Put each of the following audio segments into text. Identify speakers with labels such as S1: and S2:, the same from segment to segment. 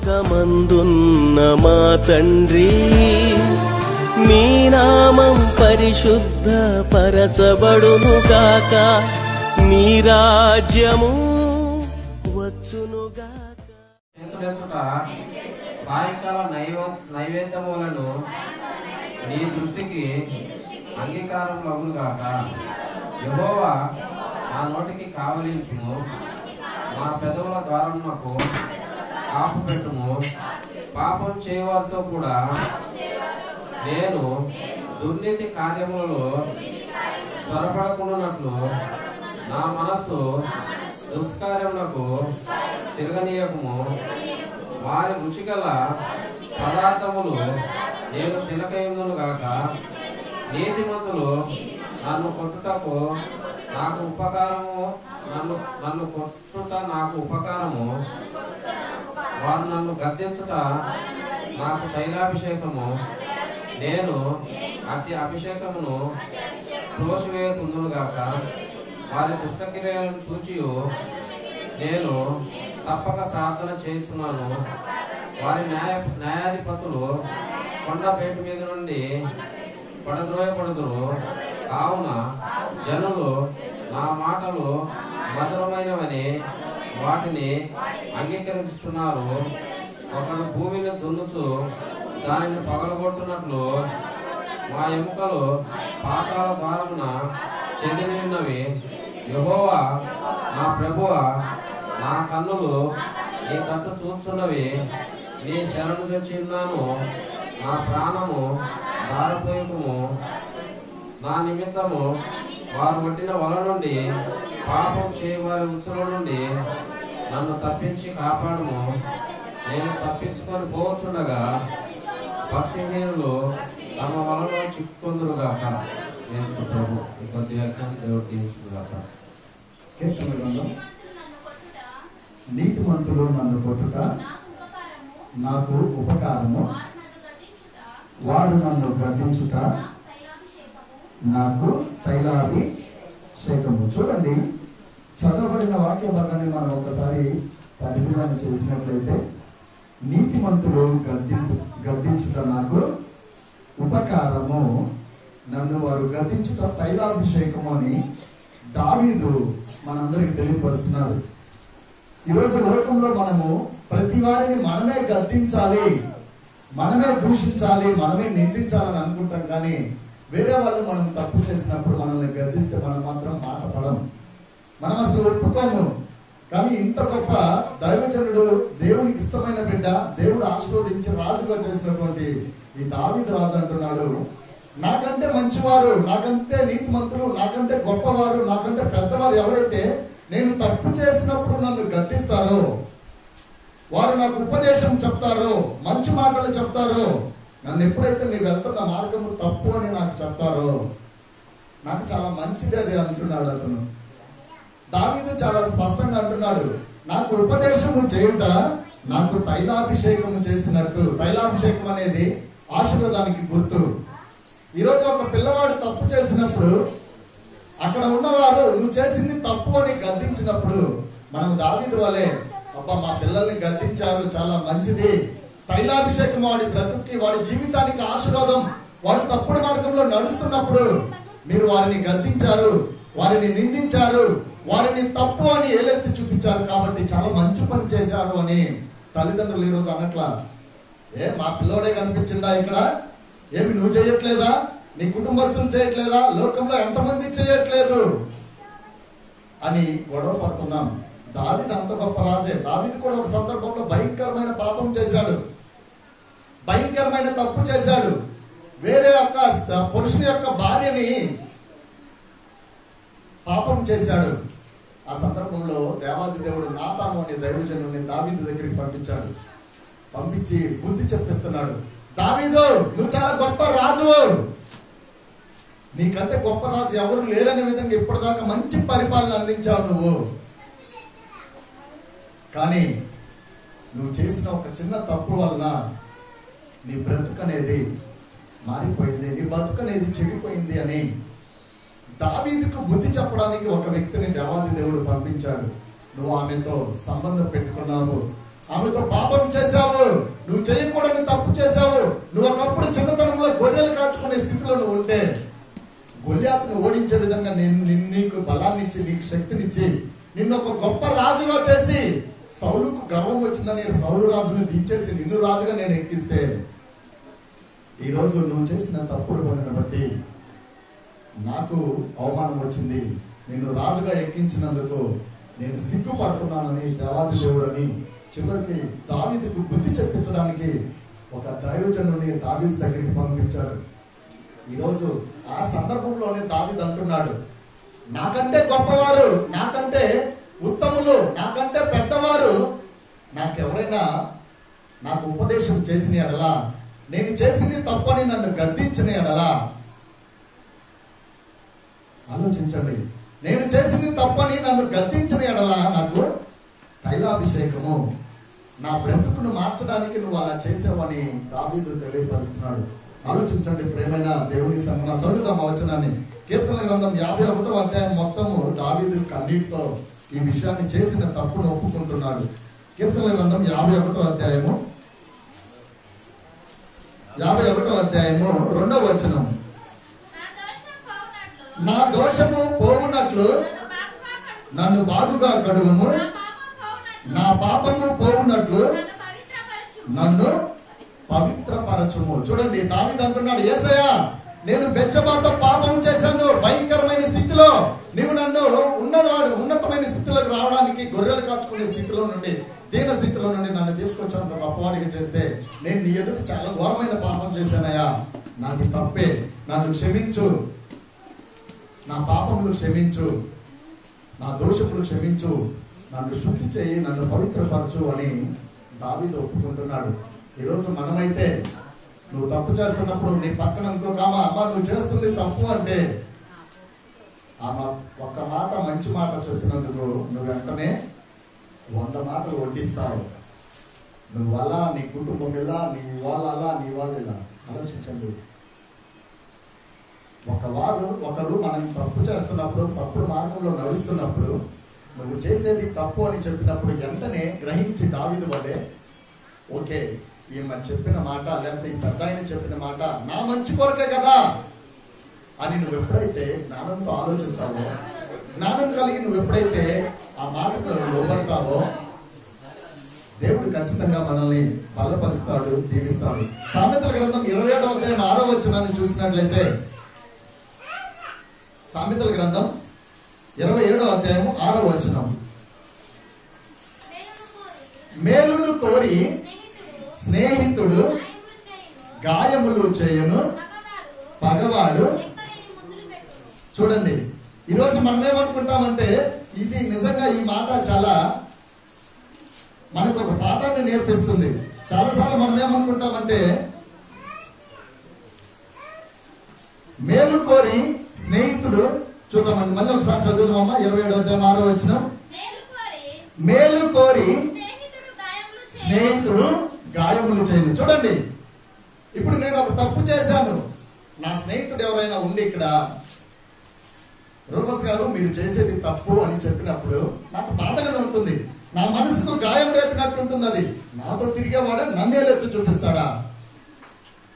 S1: పరలోకమందున్న మా తండ్రి, మీ నామం పరిశుద్ధ పరచబడునుగాక, మీ రాజ్యము వచ్చునుగాక.
S2: సాయంకాల నైవేద్యములను నీ దృష్టికి అంగీకారం లగునుగాక. యెహోవా నా నోటికి కావలించుము, నా పెదవుల ద్వారమునకు కాపు పెట్టుము. పాపం చేయవారితో కూడా నేను దుర్నీతి కార్యములలో త్వరపడకుండానట్లు నా మనస్సు దుష్కార్యములకు తిరగనీయకము. వారి రుచిగల పదార్థములు నేను తినకయుందునుగాక. నీతిమంతులు నన్ను కొట్టుటకు నాకు ఉపకారము, నన్ను కొట్టుట నాకు ఉపకారము. వారు నన్ను గద్దించుట నాకు తైలాభిషేకము. నేను అతి అభిషేకమును త్రోసివేయకుందునుగాక. వారి దుష్టక్రియలను చూచియు నేను తప్పక ప్రార్థన చేయుచున్నాను. వారి న్యాయాధిపతులు కొండపేట మీద నుండి పడద్రోయపడుదురు. కావున జనులు నా మాటలు మధురమైనవని వాటిని అంగీకరించుచున్నారు. ఒకడు భూమిని దున్నుచు దానిని పగలగొట్టునట్లు మా ఎముకలు పాతాళ ద్వారమున చెదిరి ఉన్నవి. యెహోవా నా ప్రభువా, నా కన్నులు నీ తట్టు చూచున్నవి. నీ శరణు తెచ్చి ఉన్నాను. నా ప్రాణము దారపోయకము. నా నిమిత్తము వారు పట్టిన వల నుండి, పాపం చేయవారి ఉచ్చుల నుండి నన్ను తప్పించి కాపాడుము. నేను తప్పించుకొని పోవచ్చుండగా భక్తిహీనులు తమ వలలో చిక్కుకుందురుగాక. యేసు ప్రభు ఈ కొద్ది వాక్యాన్ని దేవుడు దీవించుగాక.
S3: కీర్తన గ్రంథం. నీతిమంతులు నన్ను కొట్టుట నాకు ఉపకారము, వాడు నన్ను గద్దించుట నాకు తైలాభిషేకము. చూడండి, చదవబడిన వాక్య భాగాన్ని మనం ఒకసారి పరిశీలన చేసినట్లయితే, నీతిమంతులు గద్దించుట నాకు ఉపకారము, నన్ను వారు గద్దించుట తైలాభిషేకము అని దావీదు మనందరికి తెలియపరుస్తున్నారు. ఈరోజు లోకంలో మనము ప్రతి వారిని మనమే గద్దించాలి, మనమే దూషించాలి, మనమే నిందించాలని అనుకుంటాం. కానీ వేరే వాళ్ళు మనం తప్పు చేసినప్పుడు మనల్ని గద్దిస్తే మనం మాత్రం మాట పడము, మనం అసలు ఒప్పుకోము. కానీ ఇంత గొప్ప దైవజనుడు, దేవునికి ఇష్టమైన బిడ్డ, దేవుడు ఆశీర్వదించి రాజుగా చేసినటువంటి ఈ దావీదు రాజు అంటున్నాడు, నాకంటే మంచివారు, నాకంటే నీతిమంతులు, నాకంటే గొప్పవారు, నాకంటే పెద్దవారు ఎవరైతే నేను తప్పు చేసినప్పుడు నన్ను గద్దిస్తారో, వారు నాకు ఉపదేశం చెప్తారో, మంచి మాటలు చెప్తారో, నన్ను ఎప్పుడైతే నీ వెళ్తున్న మార్గము తప్పు అని నాకు చెప్తారో, నాకు చాలా మంచిది అది అంటున్నాడు అతను. దావీదు చాలా స్పష్టంగా అంటున్నాడు, నాకు ఉపదేశము చేయుట నాకు తైలాభిషేకము చేసినట్టు. తైలాభిషేకం అనేది ఆశీర్వాదానికి గుర్తు. ఈరోజు ఒక పిల్లవాడు తప్పు చేసినప్పుడు అక్కడ ఉన్నవారు నువ్వు చేసింది తప్పు అని గద్దించినప్పుడు మనం దావీదు వలె, అబ్బా మా పిల్లల్ని గద్దించారు, చాలా మంచిది, తైలాభిషేకం వాడి బ్రతుక్కి, వాడి జీవితానికి ఆశీర్వాదం. వాడు తప్పుడు మార్గంలో నడుస్తున్నప్పుడు మీరు వారిని గద్దించారు, వారిని నిందించారు, వారిని తప్పు అని ఏలెత్తి చూపించారు, కాబట్టి చాలా మంచి పని చేశారు అని తల్లిదండ్రులు ఈరోజు అనట్లా. మా పిల్లోడే కనిపించిందా ఇక్కడ, ఏమి నువ్వు చేయట్లేదా, నీ కుటుంబస్తులు చేయట్లేదా, లోకంలో ఎంతమంది చేయట్లేదు అని గొడవ పడుతున్నాం. దావీదు అంత గొప్ప రాజే. దావీదు కూడా ఒక సందర్భంలో భయంకరమైన పాపం చేశాడు, భయంకరమైన తప్పు చేశాడు. వేరే యొక్క పురుషుని యొక్క భార్యని పాపం చేశాడు. ఆ సందర్భంలో దేవాది దేవుడు నాతాను అనే దైవజనుడిని దావీదు దగ్గరికి పంపించాడు. పంపించి బుద్ధి చెప్పిస్తున్నాడు, దావీదు నువ్వు చాలా గొప్ప రాజు, నీకంటే గొప్ప రాజు ఎవరు లేరనే విధంగా ఇప్పటిదాకా మంచి పరిపాలన అందించావు నువ్వు. కానీ నువ్వు చేసిన ఒక చిన్న తప్పు వలన నీ బ్రతుకు అనేది మారిపోయింది, నీ బతుకు అనేది చెడిపోయింది అని దావీదుకు బుద్ధి చెప్పడానికి ఒక వ్యక్తిని దేవాది దేవుడు పంపించాడు. నువ్వు ఆమెతో సంబంధం పెట్టుకున్నావు, ఆమెతో పాపం చేశావు, నువ్వు చేయకూడని తప్పు చేశావు. నువ్వు ఒకప్పుడు చిన్నతనంలో గొర్రెలు కాచుకునే స్థితిలో నువ్వు ఉంటే గొల్యాతును ఓడించే విధంగా నీకు బలాన్నిచ్చి, నీకు శక్తినిచ్చి, నిన్ను ఒక గొప్ప రాజుగా చేసి, సౌలుకు గర్వం వచ్చిందని సౌలు రాజును దించేసి నిన్ను రాజుగా నేను ఎక్కిస్తే, ఈరోజు నువ్వు చేసిన తప్పుడు పనిని బట్టి నాకు అవమానం వచ్చింది, నిన్ను రాజుగా ఎక్కించినందుకు నేను సిగ్గుపడుతున్నానని దేవాది దేవుడని చివరికి దావీదుకు బుద్ధి చెప్పించడానికి ఒక దైవజనుని దావీదు దగ్గరికి పంపించాడు. ఈరోజు ఆ సందర్భంలోనే దావీదు అంటున్నాడు, నాకంటే గొప్పవారు, నాకంటే ఉత్తములు, నాకంటే పెద్దవారు నాకెవరైనా నాకు ఉపదేశం చేసిన ఎడలా, నేను చేసింది తప్పని నన్ను గద్దించిన ఎడలా, ఆలోచించండి, నేను చేసింది తప్పని నన్ను గద్దించిన ఎడలా నాకు తైలాభిషేకము, నా బ్రతుకును మార్చడానికి నువ్వు అలా చేసావని దావీదు తెలియపరుస్తున్నాడు. ఆలోచించండి ప్రేమైన దేవుని సంఘం. చదువుతాం వచనాన్ని. కీర్తన గ్రంథం 51వ అధ్యాయం మొత్తము దావీదు కన్నీటితో ఈ విషయాన్ని చేసిన తప్పును ఒప్పుకుంటున్నాడు. కీర్తన గ్రంథం 51వ అధ్యాయము 2వ వచనం. నా దోషము పోవునట్లు నన్ను బాగుగా కడుగుము, నా పాపము పోవునట్లు నన్ను పవిత్రపరచుము. చూడండి, దావీదు అంటున్నాడు, యేసయ్యా నేను బెత్షెబాతో పాపం చేశాను, భయంకరమైన స్థితిలో నీవు నన్ను ఉన్నతమైన స్థితిలోకి రావడానికి, గొర్రెలు కాచుకునే స్థితిలో నుండి, దీన స్థితిలో నుండి నన్ను తీసుకొచ్చేంత గొప్పవాడికి చేస్తే నేను నీ ఎదుట చాలా ఘోరమైన పాపం చేశానయ్యా, నాది తప్పే, నన్ను క్షమించు, నా పాపములు క్షమించు, నా దోషములు క్షమించు, నన్ను శుద్ధి చేయి, నన్ను పవిత్రపరచు అని దావీదు ఒప్పుకుంటున్నాడు. ఈరోజు మనమైతే నువ్వు తప్పు చేస్తున్నప్పుడు నీ పక్కన ఇంకొక అమ్మ నువ్వు చేస్తుంది తప్పు అంటే ఆమె ఒక్క మాట మంచి మాట చెప్పినందుకు నువ్వు వెంటనే 100 మాటలు వడ్డిస్తావు. నువ్వు అలా, నీ కుటుంబం ఇలా, నీ వాళ్ళు అలా, నీ వాళ్ళు ఇలా. ఆలోచించండి, ఒకరు మనం తప్పు చేస్తున్నప్పుడు, తప్పుడు మార్గంలో నడుస్తున్నప్పుడు, నువ్వు చేసేది తప్పు అని చెప్పినప్పుడు వెంటనే గ్రహించి దావీదు వలె, ఓకే ఈమె చెప్పిన మాట, లేకపోతే ఈ పెద్ద ఆయన చెప్పిన మాట నా మంచి కొరకే కదా అని నువ్వు ఎప్పుడైతే జ్ఞానంతో ఆలోచిస్తావో, జ్ఞానం కలిగి నువ్వు ఎప్పుడైతే ఆ మాటకు లోబడతావో, దేవుడు ఖచ్చితంగా మనల్ని బలపరుస్తాడు, దీవిస్తాడు. సామెతల గ్రంథం 27వ అధ్యాయం 6వ వచనాన్ని చూసినట్లయితే, సామెతల గ్రంథం 27వ అధ్యాయం 6వ వచనం. మేలును కోరి స్నేహితుడు గాయములు చేయను, పగవాడు. చూడండి, ఈరోజు మనం ఏమనుకుంటామంటే, ఇది నిజంగా ఈ మాట చాలా మనకు ఒక పాఠాన్ని నేర్పిస్తుంది. చాలాసార్లు మనం ఏమనుకుంటామంటే, మేలు కోరి స్నేహితుడు, చూద్దామండి మళ్ళీ ఒకసారి చదువుదామమ్మా. 27వ అధ్యాయం 6వ వచనం. మేలు కోరి స్నేహితుడు గాయములు చేయను. చూడండి, ఇప్పుడు నేను ఒక తప్పు చేశాను, నా స్నేహితుడు ఎవరైనా ఉండి ఇక్కడ, రూపస్ గారు మీరు చేసేది తప్పు అని చెప్పినప్పుడు నాకు బాధగానే ఉంటుంది, నా మనసుకు గాయం రేపినట్టు ఉంటుంది. అది నాతో తిరిగేవాడే నన్నేలెత్తి చూపిస్తాడా?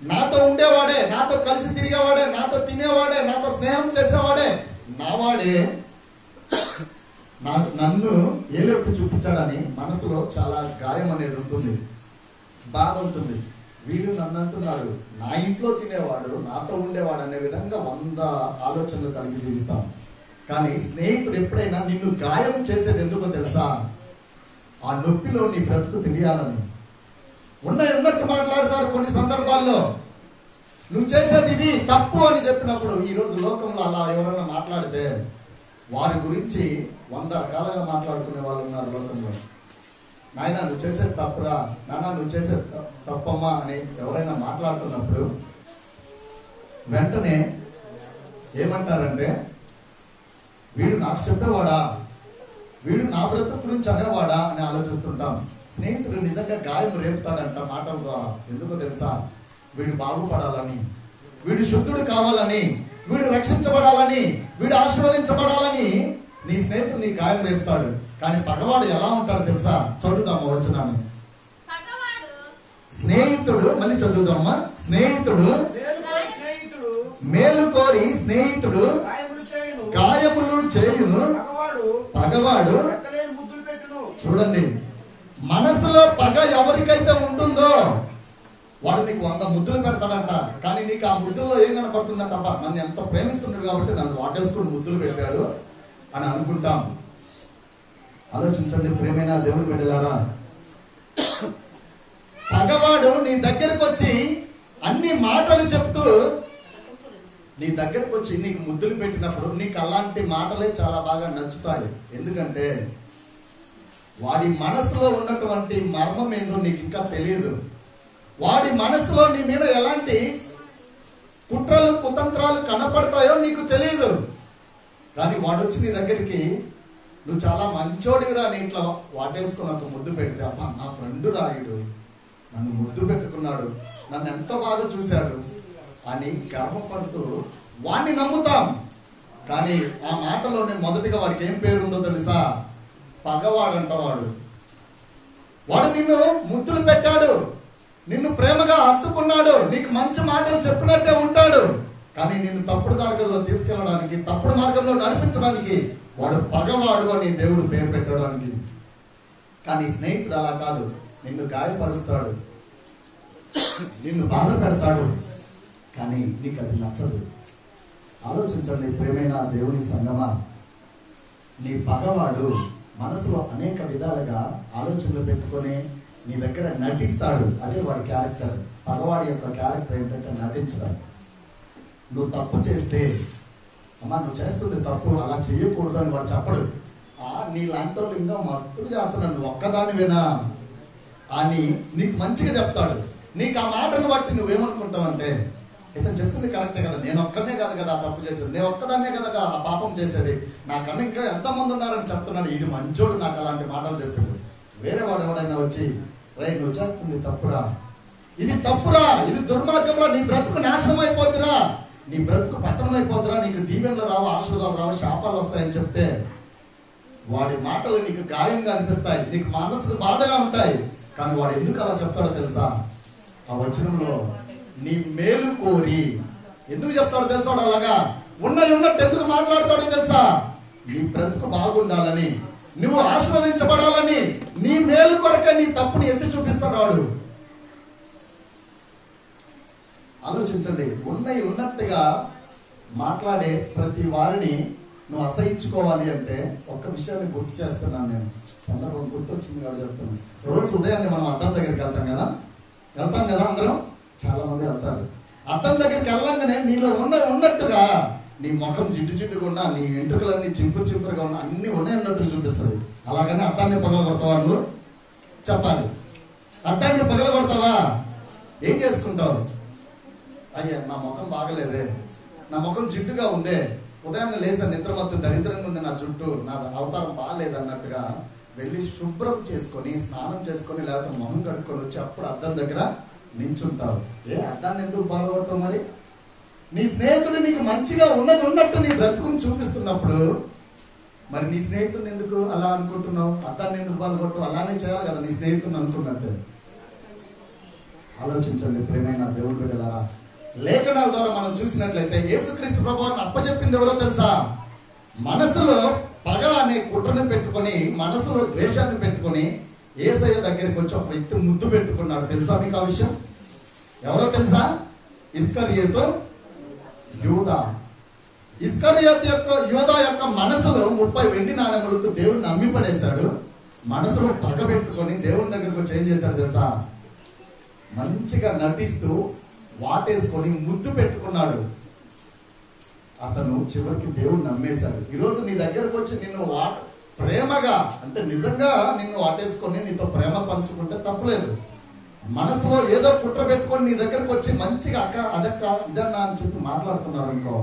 S3: నాతో ఉండేవాడే, నాతో కలిసి తిరిగేవాడే, నాతో తినేవాడే, నాతో స్నేహం చేసేవాడే, నావాడే నన్ను ఏలెత్తి చూపించాడని మనసులో చాలా గాయం అనేది ఉంటుంది, బాధ ఉంటుంది. వీడు నన్ను అంటున్నాడు, నా ఇంట్లో తినేవాడు, నాతో ఉండేవాడు అనే విధంగా 100 ఆలోచనలు కలిగి జీవిస్తాం. కానీ స్నేహితుడు ఎప్పుడైనా నిన్ను గాయం చేసేది ఎందుకో తెలుసా? ఆ నొప్పిలో నీ బ్రతుకు తెలియాలని. ఉన్నట్టు మాట్లాడతారు కొన్ని సందర్భాల్లో. నువ్వు చేసేది ఇది తప్పు అని చెప్పినప్పుడు, ఈరోజు లోకంలో అలా ఎవరైనా మాట్లాడితే వారి గురించి 100 రకాలుగా మాట్లాడుకునే వాళ్ళు ఉన్నారు లోకంలో. నాయన నువ్వు చేసేది తప్పురా, నాన్న నువ్వు చేసేది తప్పమ్మా అని ఎవరైనా మాట్లాడుతున్నప్పుడు వెంటనే ఏమంటారంటే, వీడు నాకు చెప్పేవాడా, వీడు నా బ్రతుకు గురించి అనేవాడా అని ఆలోచిస్తుంటాం. స్నేహితుడు నిజంగా గాయం రేపుతాడంట మాటల ద్వారా. ఎందుకో తెలుసా? వీడు బాగుపడాలని, వీడు శుద్ధుడు కావాలని, వీడు రక్షించబడాలని, వీడు ఆశీర్వదించబడాలని నీ స్నేహితుడు నీ గాయం రేపుతాడు. కానీ పగవాడు ఎలా ఉంటాడు తెలుసా? చదువుతాము వచనాన్ని. స్నేహితుడు, మళ్ళీ చదువుదామా. స్నేహితుడు మేలు కోరి స్నేహితుడు గాయములు చేయును, పగవాడు. చూడండి, మనసులో పగ ఎవరికైతే ఉంటుందో వాడు నీకు 100 ముద్దులు పెడతాడంట. కానీ నీకు ఆ ముద్దుల్లో ఏం కనపడుతుందంట, నన్ను ఎంత ప్రేమిస్తున్నాడు కాబట్టి నన్ను వాటేసుకుని ముద్దులు పెట్టాడు అని అనుకుంటాం. ఆలోచించండి ప్రేమైన దేవుని బిడ్డలారా. పగవాడు నీ దగ్గరకు వచ్చి అన్ని మాటలు చెప్తూ నీ దగ్గరకు వచ్చి నీకు ముద్దులు పెట్టినప్పుడు నీకు అలాంటి మాటలే చాలా బాగా నచ్చుతాయి. ఎందుకంటే వాడి మనసులో ఉన్నటువంటి మర్మం ఏందో నీకు ఇంకా తెలియదు. వాడి మనసులో నీ మీద ఎలాంటి కుట్రలు కుతంత్రాలు కనపడతాయో నీకు తెలియదు. కానీ వాడు వచ్చి నీ దగ్గరికి నువ్వు చాలా మంచోడివిరా, నీ ఇంట్లో వాటేసుకుని ఒక ముద్దు పెడితే, అబ్బా నా ఫ్రెండ్ రాయుడు నన్ను ముద్దు పెట్టుకున్నాడు, నన్ను ఎంతో బాగా చూశాడు అని గర్వపడుతూ వాడిని నమ్ముతాం. కానీ ఆ మాటలోనే మొదటిగా వాడికి ఏం పేరు ఉందో తెలుసా? పగవాడంట. వాడు నిన్ను ముద్దులు పెట్టాడు, నిన్ను ప్రేమగా హత్తుకున్నాడు, నీకు మంచి మాటలు చెప్పినట్టే ఉంటాడు. కానీ నిన్ను తప్పుడు మార్గంలో తీసుకెళ్ళడానికి, తప్పుడు మార్గంలో నడిపించడానికి వాడు పగవాడు అని దేవుడు పేరు పెట్టడానికి. కానీ స్నేహితుడు అలా కాదు, నిన్ను గాయపరుస్తాడు, నిన్ను బాధ పెడతాడు, కానీ నీకు అది నచ్చదు. ఆలోచించండి ప్రేమైన దేవుని సంగమా. నీ పగవాడు మనసులో అనేక విధాలుగా ఆలోచనలు పెట్టుకొని నీ దగ్గర నటిస్తాడు. అదే వాడి క్యారెక్టర్. పగవాడి యొక్క క్యారెక్టర్ ఏంటంటే నటించడం. నువ్వు తప్పు చేస్తే, అమ్మా నువ్వు చేస్తుంది తప్పు, అలా చేయకూడదు అని వాడు చెప్పడు. నీ లాంటి వాళ్ళు ఇంకా మస్తులు చేస్తున్నాడు, నువ్వు ఒక్కదానివేనా అని నీకు మంచిగా చెప్తాడు. నీకు ఆ మాటను బట్టి నువ్వేమనుకుంటావంటే, ఇతను చెప్తుంది కరెక్టే కదా, నేను ఒక్కనే కాదు కదా ఆ తప్పు చేసేది, నేను ఒక్కదాన్నే కదా ఆ పాపం చేసేది, నాకన్నా ఇంకా ఎంతమంది ఉన్నారని చెప్తున్నాడు, ఇది మంచోడు నాకు అలాంటి మాటలు చెప్పాడు. వేరే వాడు ఎవడైనా వచ్చి, రే నువ్వు చేస్తుంది తప్పురా, ఇది తప్పురా, ఇది దుర్మార్గంరా, నీ బ్రతుకు నాశనం అయిపోద్దిరా, నీ బ్రతుకు పతనం అయిపోద్దిరా, నీకు దీవెనలు రావు, ఆశీర్వాదాలు రావు, శాపాలు వస్తాయని చెప్తే వాడి మాటలు నీకు గాయంగా అనిపిస్తాయి, నీకు మనసుకు బాధగా ఉంటాయి. కానీ వాడు ఎందుకు అలా చెప్తాడో తెలుసా? ఆ వచనంలో నీ మేలు కోరి ఎందుకు చెప్తాడో తెలుసా? వాడు అలాగా ఉన్నట్టు ఎందుకు మాట్లాడతాడో తెలుసా? నీ బ్రతుకు బాగుండాలని, నువ్వు ఆశీర్వదించబడాలని, నీ మేలు కొరకే నీ తప్పుని ఎత్తి చూపిస్తాడు వాడు. ఆలోచించండి, ఉన్నట్టుగా మాట్లాడే ప్రతి వారిని నువ్వు అసహించుకోవాలి అంటే ఒక్క విషయాన్ని గుర్తు చేస్తున్నాను నేను. సందర్భం గుర్తొచ్చింది కాబట్టి చెప్తున్నాను. రోజు ఉదయాన్నే మనం అద్దం దగ్గరికి వెళ్తాం కదా అందరం, చాలా మంది వెళ్తారు. అద్దం దగ్గరికి వెళ్ళంగానే నీలో ఉన్నట్టుగా నీ ముఖం జిడ్డుగా ఉన్నా, నీ వెంట్రుకలన్నీ చింపురుగా ఉన్నా, అన్ని ఉన్నట్టు చూపిస్తుంది. అలాగని అద్దాన్ని పగలగొడతావా? నువ్వు చెప్పాలి. అద్దాన్ని పగలగొడతావా? ఏం చేసుకుంటావు? అయ్యా నా ముఖం బాగలేదే, నా ముఖం జిడ్డుగా ఉందే, ఉదయాన్నే లేసాను నిద్రమత్తు దరిద్రంగా ఉంది, నా జుట్టు, నా అవతారం బాగాలేదు అన్నట్టుగా వెళ్ళి శుభ్రం చేసుకొని, స్నానం చేసుకొని, లేకపోతే మొహం కడుక్కొని వచ్చి అప్పుడు అద్దం దగ్గర నించుంటావు. అద్దాన్ని ఎందుకు బాగొడతావు? మరి నీ స్నేహితుడు నీకు మంచిగా ఉన్నట్టు నీ బ్రతుకుని చూపిస్తున్నప్పుడు మరి నీ స్నేహితుడిని ఎందుకు అలా అనుకుంటున్నావు? అద్దాన్ని ఎందుకు బాగొడతావు? అలానే చేయాలి కదా నీ స్నేహితుడిని అనుకున్నట్టు. ఆలోచించండి ప్రేమైన దేవుడి బిడ్డలారా. లేఖనాల ద్వారా మనం చూసినట్లయితే యేసుక్రీస్తు ప్రభువుని అప్పచెప్పింది ఎవరో తెలుసా? మనసులో పగ అనే కుట్రను పెట్టుకొని, మనసులో ద్వేషాన్ని పెట్టుకొని యేసయ్య దగ్గరికి వచ్చి ఒక వ్యక్తి ముద్దు పెట్టుకున్నాడు. తెలుసా మీకు ఆ విషయం? ఎవరో తెలుసా? ఇస్కరియోతు యూదా. ఇస్కరియోతు యూదా యొక్క మనసులో 30 వెండి నాణెములకు దేవుడిని అమ్మి పడేశాడు. మనసులో పగ పెట్టుకొని దేవుని దగ్గరికి వచ్చి ఏం చేశాడు తెలుసా? మంచిగా నటిస్తూ వాటేసుకొని ముద్దు పెట్టుకున్నాడు. అతను చివరికి దేవుడు నమ్మేశాడు. ఈరోజు నీ దగ్గరకు వచ్చి నిన్ను ప్రేమగా, అంటే నిజంగా నిన్ను వాటేసుకొని నీతో ప్రేమ పంచుకుంటే తప్పులేదు. మనసులో ఏదో కుట్ర పెట్టుకొని నీ దగ్గరకు వచ్చి మంచిగా అక్క అదక్క ఇదన్నా అని చెప్పి మాట్లాడుతున్నారు అనుకో,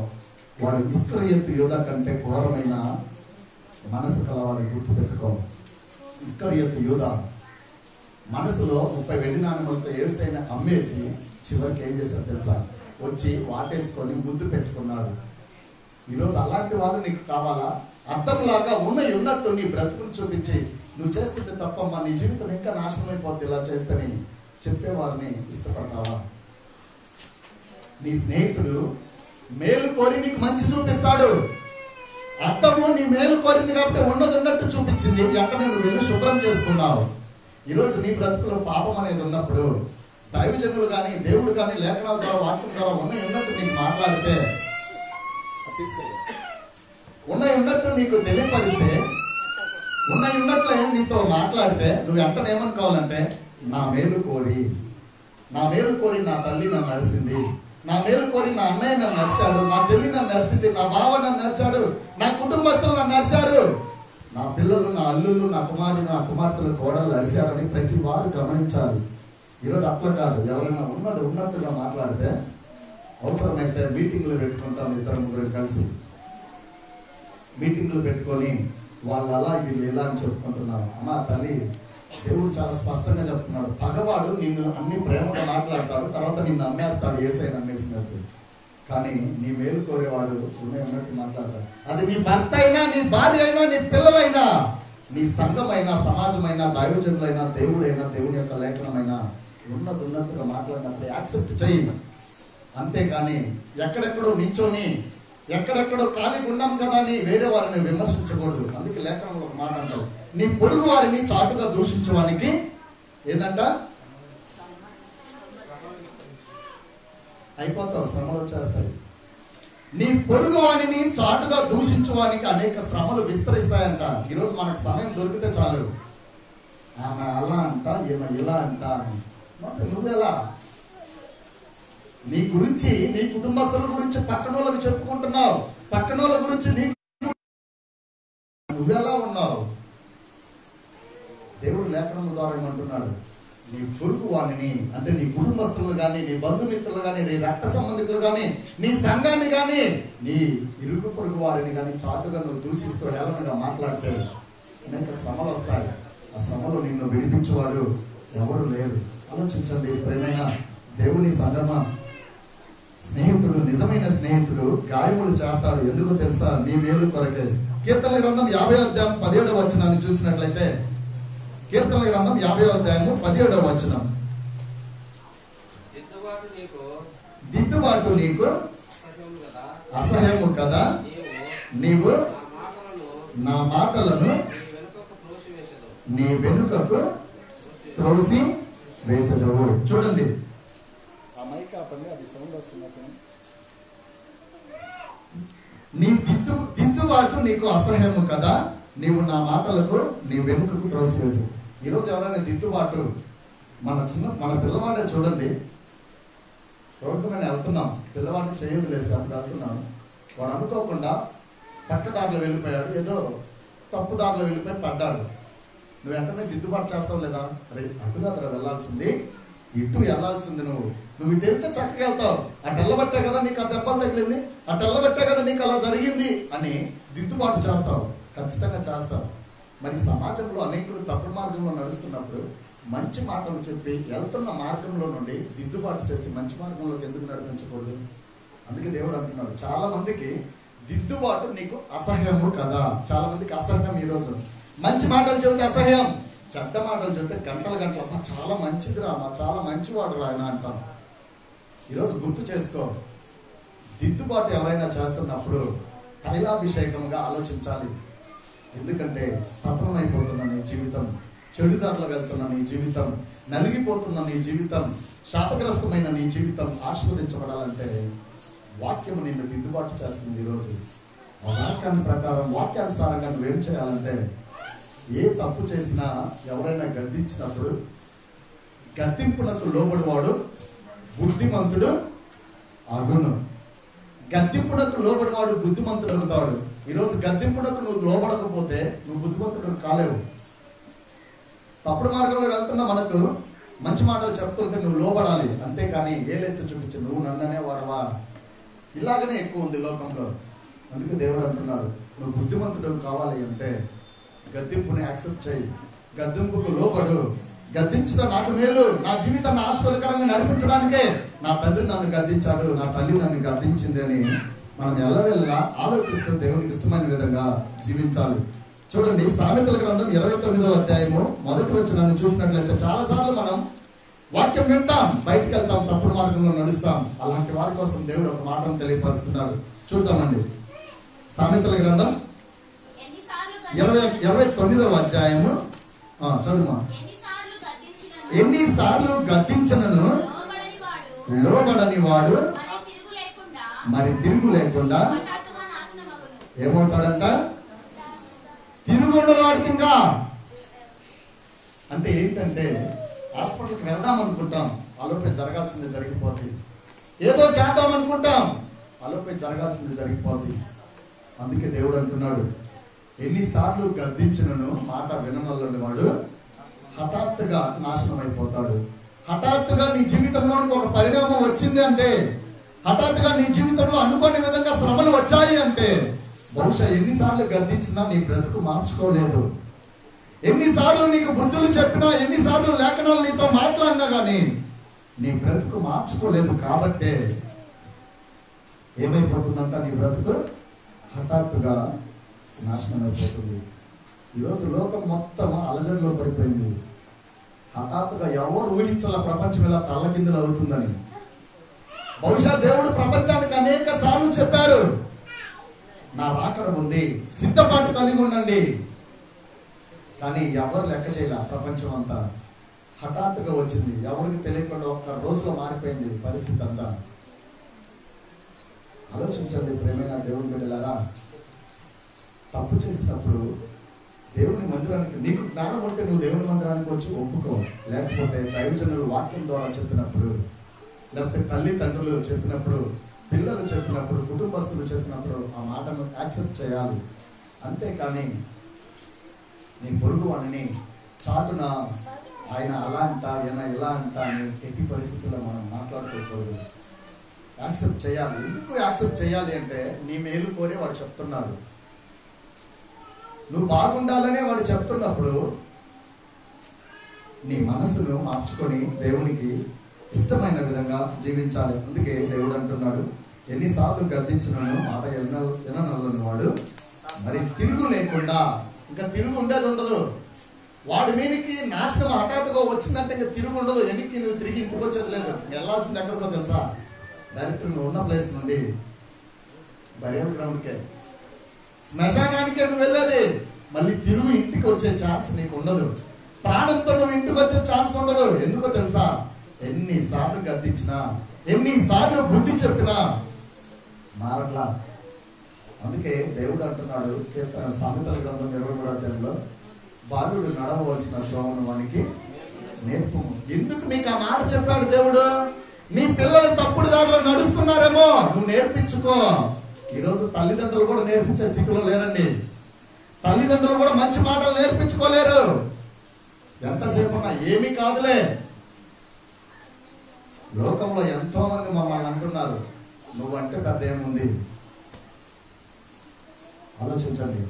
S3: వాడు ఇస్కరియోతు యూదా కంటే ఘోరమైన మనసు కలవాడిని గుర్తు పెట్టుకో. ఇస్కరియోతు యూదా మనసులో 30 వెండి నాణెములతో యేసయ్యని అమ్మేసి చివరికి ఏం చేశాడు తెలుసా? వచ్చి వాటేసుకొని ముద్దు పెట్టుకున్నాడు. ఈరోజు అలాంటి వాళ్ళు నీకు కావాలా? అర్థంలాగా ఉన్నట్టు నీ బ్రతుకుని చూపించి, నువ్వు చేస్తుంటే తప్పమ్మా, నీ జీవితం ఇంకా నాశనం అయిపోద్ది ఇలా చేస్తేనే, చెప్పేవారిని ఇష్టపడతావా? నీ స్నేహితుడు మేలు కోరి నీకు మంచి చూపిస్తాడు. అర్థము నీ మేలు కోరింది కాబట్టి ఉన్నట్టు చూపించింది. ఎక్కడ నువ్వు వెళ్ళి శుభ్రం చేసుకున్నావు. ఈరోజు నీ బ్రతుకులో పాపం అనేది ఉన్నప్పుడు దైవజనులు కానీ దేవుడు కానీ లేఖనాల ద్వారా వాక్యం ద్వారా ఉన్నట్టు నీకు మాట్లాడితే, ఉన్నట్టు నీకు తెలియపరిస్తే, ఉన్నట్లు నీతో మాట్లాడితే నువ్వు వెంటనే ఏమనుకోవాలంటే, నా మేలు కోరి నా తల్లి నన్ను నడిచింది, నా మేలు కోరి నా అన్నయ్య నన్ను నడిచాడు, నా చెల్లి నన్ను నడిచింది, నా బావ నన్ను నడిచాడు, నా కుటుంబస్తులు నన్ను నడిచారు, నా పిల్లలు, నా అల్లుళ్ళు, నా కుమారుడు, నా కుమార్తెలు, కోడలు నడిచారని ప్రతి వారు గమనించాలి. ఈరోజు అట్లా కాదు. ఎవరైనా ఉన్నట్టుగా మాట్లాడితే అవసరమైతే మీటింగ్లు పెట్టుకుంటాం. 2-3 కలిసి మీటింగ్లు పెట్టుకొని వాళ్ళు అలా వీళ్ళు ఎలా అని చెప్పుకుంటున్నారు. అమ్మా తల్లి, దేవుడు చాలా స్పష్టంగా చెప్తున్నాడు, పగవాడు నిన్ను అన్ని ప్రేమగా మాట్లాడతాడు, తర్వాత నిన్ను అమ్మేస్తాడు, యేసయ్య నమ్మేసినట్టు. కానీ నీ మేలు కోరేవాడు ఉన్నట్టు మాట్లాడతాడు. అది నీ భర్త అయినా, నీ భార్య అయినా, నీ పిల్లలైనా, నీ సంఘమైనా, సమాజమైనా, దైవజనులైనా, దేవుడైనా, దేవుడి యొక్క లేఖనమైనా ఉన్నట్టుగా మాట్లాడినప్పుడు యాక్సెప్ట్ చేయి. అంతేకాని ఎక్కడెక్కడో నించొని ఎక్కడెక్కడో ఖాళీ ఉన్నాం కదా అని వేరే వారిని విమర్శించకూడదు. అందుకే లేఖనంలో ఒక మాట అంటారు, నీ పొరుగు వారిని చాటుగా దూషించడానికి ఏదంట అయిపోతావు, శ్రమలు వచ్చేస్తాయి. నీ పొరుగు వారిని చాటుగా దూషించడానికి అనేక శ్రమలు విస్తరిస్తాయంట. ఈరోజు మనకు సమయం దొరికితే చాలు, ఆమె అలా అంట, ఈమె ఇలా అంట అని. నువ్వెలా నీ గురించి, నీ కుటుంబస్తుల గురించి పక్కన వాళ్ళకి చెప్పుకుంటున్నావు, పక్కన వాళ్ళ గురించి నువ్వెలా ఉన్నావు? దేవుడు లేఖనం ద్వారా ఏమంటున్నాడు, నీ పొరుగు వాణిని అంటే నీ కుటుంబస్తులు కానీ, నీ బంధుమిత్రులు కానీ, నీ రక్త సంబంధికులు కానీ, నీ సంఘాన్ని కానీ, నీ ఇరుగు పొరుగు వారిని కానీ చాటుగా నువ్వు దూషిస్తూ ఏలనగా మాట్లాడితే అనేక శ్రమలు వస్తాయి. ఆ శ్రమలో నిన్ను విడిపించేవాడు ఎవరు లేరు. ఆలోచించండి ప్రేమైన దేవుని సంగమా. స్నేహితుడు, నిజమైన స్నేహితుడు గాయములు చేస్తాడు. ఎందుకు తెలుసా? నీ మేలు కొరకే. కీర్తనల గ్రంథం 50వ అధ్యాయం 17వ వచనాన్ని చూసినట్లయితే, కీర్తనల గ్రంథం 50వ అధ్యాయము 17వ వచనం, దిద్దుబాటు నీకు అసహ్యము కదా, నీవు నా మాటలను నీ వెనుకకు త్రోసి వేసెదవు. చూడండి, ఆ మైక్ ఆపండి, అది సౌండ్ వస్తున్నట్టు. నీ దిద్దుబాటు నీకు అసహ్యము కదా, నీవు నా మాటలకు నీ వెనుకకు త్రోసివేసు. ఈరోజు ఎవరైనా దిద్దుబాటు, మన పిల్లవాడే చూడండి, రోడ్డు మీద వెళ్తున్నాం, పిల్లవాడిని చేయదు లేదు అప్పుడు వెళ్తున్నాను, వాడు అనుకోకుండా పక్కదారిలో వెళ్ళిపోయాడు, ఏదో తప్పుదారిలో వెళ్ళిపోయి పడ్డాడు. నువ్వు వెంటనే దిద్దుబాటు చేస్తావు లేదా? అరే అటుగా అక్కడ వెళ్ళాల్సింది, ఇటు వెళ్ళాల్సింది, నువ్వు ఇటు వెళ్తే చక్కగా వెళ్తావు, అటు వెళ్ళబట్టే కదా నీకు ఆ దెబ్బలు తగిలింది, అటు వెళ్ళబట్టే కదా నీకు అలా జరిగింది అని దిద్దుబాటు చేస్తావు, ఖచ్చితంగా చేస్తావు. మరి సమాజంలో అనేకులు తప్పుడు మార్గంలో నడుస్తున్నప్పుడు మంచి మాటలు చెప్పి వెళ్తున్న మార్గంలో నుండి దిద్దుబాటు చేసి మంచి మార్గంలోకి ఎందుకు నడిపించకూడదు? అందుకే దేవుడు అంటున్నాడు, చాలా మందికి దిద్దుబాటు నీకు అసహ్యము కదా. చాలా మందికి అసహ్యం. ఈరోజు మంచి మాటలు చెబితే అసహ్యం, చెడ్డ మాటలు చెబితే గంటలు చాలా మంచిది రా, చాలా మంచివాడు రా ఆయన అంటాం. ఈరోజు గుర్తు చేసుకో, దిద్దుబాటు ఎవరైనా చేస్తున్నప్పుడు తైలాభిషేకంగా ఆలోచించాలి. ఎందుకంటే పతనమైపోతున్న నీ జీవితం, చెడుదారిలో వెళ్తున్న నీ జీవితం, నలిగిపోతున్న నీ జీవితం, శాపగ్రస్తమైన నీ జీవితం ఆశీర్వదించబడాలంటే వాక్యము నిన్ను దిద్దుబాటు చేస్తుంది. ఈరోజు ఆ వాక్యాన్ని ప్రకారం, వాక్యానుసారంగా నువ్వేం చేయాలంటే, ఏ తప్పు చేసినా ఎవరైనా గద్దించినప్పుడు గద్దింపులకు లోబడివాడు బుద్ధిమంతుడు అగును. గద్దింపునకు లోబడివాడు బుద్ధిమంతుడు అవుతాడు. ఈరోజు గద్దింపునకు నువ్వు లోబడకపోతే నువ్వు బుద్ధిమంతుడు కాలేవు. తప్పుడు మార్గంలో వెళ్తున్నా మనకు మంచి మాటలు చెప్తుంటే నువ్వు లోబడాలి, అంతేకాని ఏలెత్తి చూపించి నువ్వు నన్ననే వాడవా, ఇలాగనే ఎక్కువ ఉంది లోకంలో. అందుకే దేవుడు అంటున్నాడు, నువ్వు బుద్ధిమంతుడు కావాలి అంటే గద్దింపుని యాక్సెప్ట్ చేయి, గద్దింపుకు లోబడు. గద్దించడం నాకు మేలు, నా జీవితాన్ని ఆస్వాదకరంగా నడిపించడానికే నా తండ్రి నన్ను గద్దించాడు, నా తల్లి నన్ను గద్దించింది అని మనం ఎల్లవెల్లా ఆలోచిస్తూ దేవునికి ఇష్టమైన విధంగా జీవించాలి. చూడండి, సామెతల గ్రంథం 29వ అధ్యాయము 1వ వచనాన్ని చూసినట్లయితే చాలాసార్లు మనం వాక్యం వింటాం, బయటికి వెళ్తాం, తప్పుడు మార్గంలో నడుస్తాం. అలాంటి వారి కోసం దేవుడు ఒక మాటను తెలియపరుస్తున్నాడు. చూద్దామండి. సామెతల గ్రంథం 29వ అధ్యాయము. చదువుమా. ఎన్నిసార్లు గద్దించినను లోబడని వాడు మరి తిరుగు లేకుండా ఏమవుతాడంట? తిరుగుండదు వాడికి. ఇంకా అంటే ఏంటంటే, హాస్పిటల్కి వెళ్దాం అనుకుంటాం, ఆలోపే జరగాల్సింది జరిగిపోతుంది. ఏదో చేద్దాం అనుకుంటాం, ఆలోపే జరగాల్సింది జరిగిపోతుంది. అందుకే దేవుడు అంటున్నాడు, ఎన్నిసార్లు గద్దించినను మాట విననల్లని వాడు హఠాత్తుగా నాశనం అయిపోతాడు. హఠాత్తుగా నీ జీవితంలోనికి ఒక పరిణామం వచ్చింది అంటే, హఠాత్తుగా నీ జీవితంలో అనుకోని విధంగా శ్రమలు వచ్చాయి అంటే, బహుశా ఎన్నిసార్లు గద్దించినా నీ బ్రతుకు మార్చుకోలేదు. ఎన్నిసార్లు నీకు బుద్ధులు చెప్పినా, ఎన్నిసార్లు లేఖనాలు నీతో మాట్లాడినా కానీ నీ బ్రతుకు మార్చుకోలేదు. కాబట్టే ఏమైపోతుందంట? నీ బ్రతుకు హఠాత్తుగా నాశనం అయిపోతుంది. ఈరోజు లోకం మొత్తం అలజడిలో పడిపోయింది. హఠాత్తుగా ఎవరు ఊహించాల ప్రపంచం ఇలా తల్లకిందులు అవుతుందని. బహుశా దేవుడు ప్రపంచానికి అనేక సార్లు చెప్పారు, నా రాకడ ఉంది, సిద్ధపాటు కలిగి ఉండండి. కానీ ఎవరు లెక్క చేయాల. ప్రపంచం అంతా హఠాత్తుగా వచ్చింది, ఎవరికి తెలియకుండా ఒక్క రోజులో మారిపోయింది పరిస్థితి అంతా. ఆలోచించండి ప్రేమైన దేవుని బిడ్డలారా, తప్పు చేసినప్పుడు దేవుని మందిరానికి, నీకు జ్ఞానం ఉంటే నువ్వు దేవుని మందిరానికి వచ్చి ఒప్పుకో. లేకపోతే దైవజనులు వాక్యం ద్వారా చెప్పినప్పుడు, లేకపోతే తల్లిదండ్రులు చెప్పినప్పుడు, పిల్లలు చెప్పినప్పుడు, కుటుంబస్తులు చెప్పినప్పుడు ఆ మాటను యాక్సెప్ట్ చేయాలి. అంతేకాని నీ పొరుగు వాడిని చాటున ఆయన అలా అంట, ఆయన ఇలా అంట అని ఎట్టి పరిస్థితుల్లో మనం మాట్లాడుకోకూడదు. యాక్సెప్ట్ చేయాలి. ఎందుకు యాక్సెప్ట్ చేయాలి అంటే, నీ మేలు కోరే వాడు చెప్తున్నాడు, నువ్వు బాగుండాలనే వాడు చెప్తున్నప్పుడు నీ మనసును మార్చుకొని దేవునికి ఇష్టమైన విధంగా జీవించాలి. అందుకే దేవుడు అంటున్నాడు, ఎన్నిసార్లు గద్దించినను మాట విననల్లని వాడు మరి తిరుగు లేకుండా, ఇంకా తిరుగు ఉండేది ఉండదు. వాడి మీదకి నాశనం హఠాత్తుగా వచ్చిందంటే ఇంకా తిరుగు ఉండదు. ఎన్నికి నువ్వు తిరిగి ఇంటికి వచ్చేది లేదు. వెళ్ళాల్సింది ఎక్కడికో తెలుసా? డైరెక్ట్ నువ్వు ఉన్న ప్లేస్ నుండి బరియల్ గ్రౌండ్కే, శ్మశానానికే నువ్వు వెళ్ళేది. మళ్ళీ తిరుగు ఇంటికి వచ్చే ఛాన్స్ నీకు ఉండదు. ప్రాణంతో నువ్వు ఇంటికి వచ్చే ఛాన్స్ ఉండదు. ఎందుకో తెలుసా? ఎన్నిసార్లు గద్దించినా, ఎన్నిసార్లు బుద్ధి చెప్పినా మారట్లా. అందుకే దేవుడు అంటున్నాడు సామెతల గ్రంథం 23వ అధ్యాయంలో, బాలుడు నడవవలసిన త్రోవను వానికి నేర్పు. ఎందుకు మీకు ఆ మాట చెప్పాడు దేవుడు? నీ పిల్లలు తప్పుడు దారిలో నడుస్తున్నారేమో, నువ్వు నేర్పించుకో. ఈరోజు తల్లిదండ్రులు కూడా నేర్పించే స్థితిలో లేరండి. తల్లిదండ్రులు కూడా మంచి మాటలు నేర్పించుకోలేరు. ఎంతసేపు ఉన్నా ఏమీ కాదులే. లోకంలో ఎంతో మంది మమ్మల్ని అంటున్నారు, నువ్వంటే పెద్ద ఏముంది. ఆలోచించండి.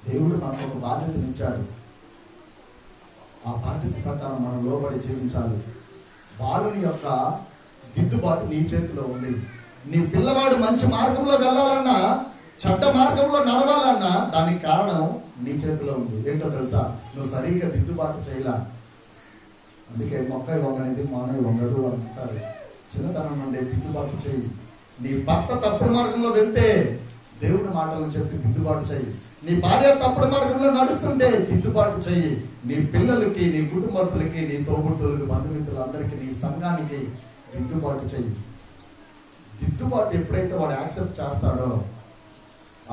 S3: దేవుడు మనకు ఒక బాధ్యతనిచ్చాడు. ఆ బాధ్యత ప్రకారం మనం లోబడి జీవించాలి. బాలుని యొక్క దిద్దుబాటు నీ చేతిలో ఉంది. నీ పిల్లవాడు మంచి మార్గంలో వెళ్ళాలన్నా, చెడ్డ మార్గంలో నడవాలన్నా దానికి కారణం నీ చేతిలో ఉంది. ఏంటో తెలుసా? నువ్వు సరిగ్గా దిద్దుబాటు చేయలా. అందుకే మొక్కై వంగనేది మానవి వంగదు అంటారు. చిన్నతనం నుండి దిద్దుబాటు చేయి. నీ భర్త తప్పుడు మార్గంలో వెళ్తే దేవుడి మాటలను చెప్పి దిద్దుబాటు చేయి. నీ భార్య తప్పుడు మార్గంలో నడుస్తుంటే దిద్దుబాటు చెయ్యి. నీ పిల్లలకి, నీ కుటుంబస్తులకి, నీ తోబుట్టులకి, బంధుమిత్రులందరికీ, నీ సంఘానికి దిద్దుబాటు చెయ్యి. దిద్దుబాటు ఎప్పుడైతే వాడు యాక్సెప్ట్ చేస్తాడో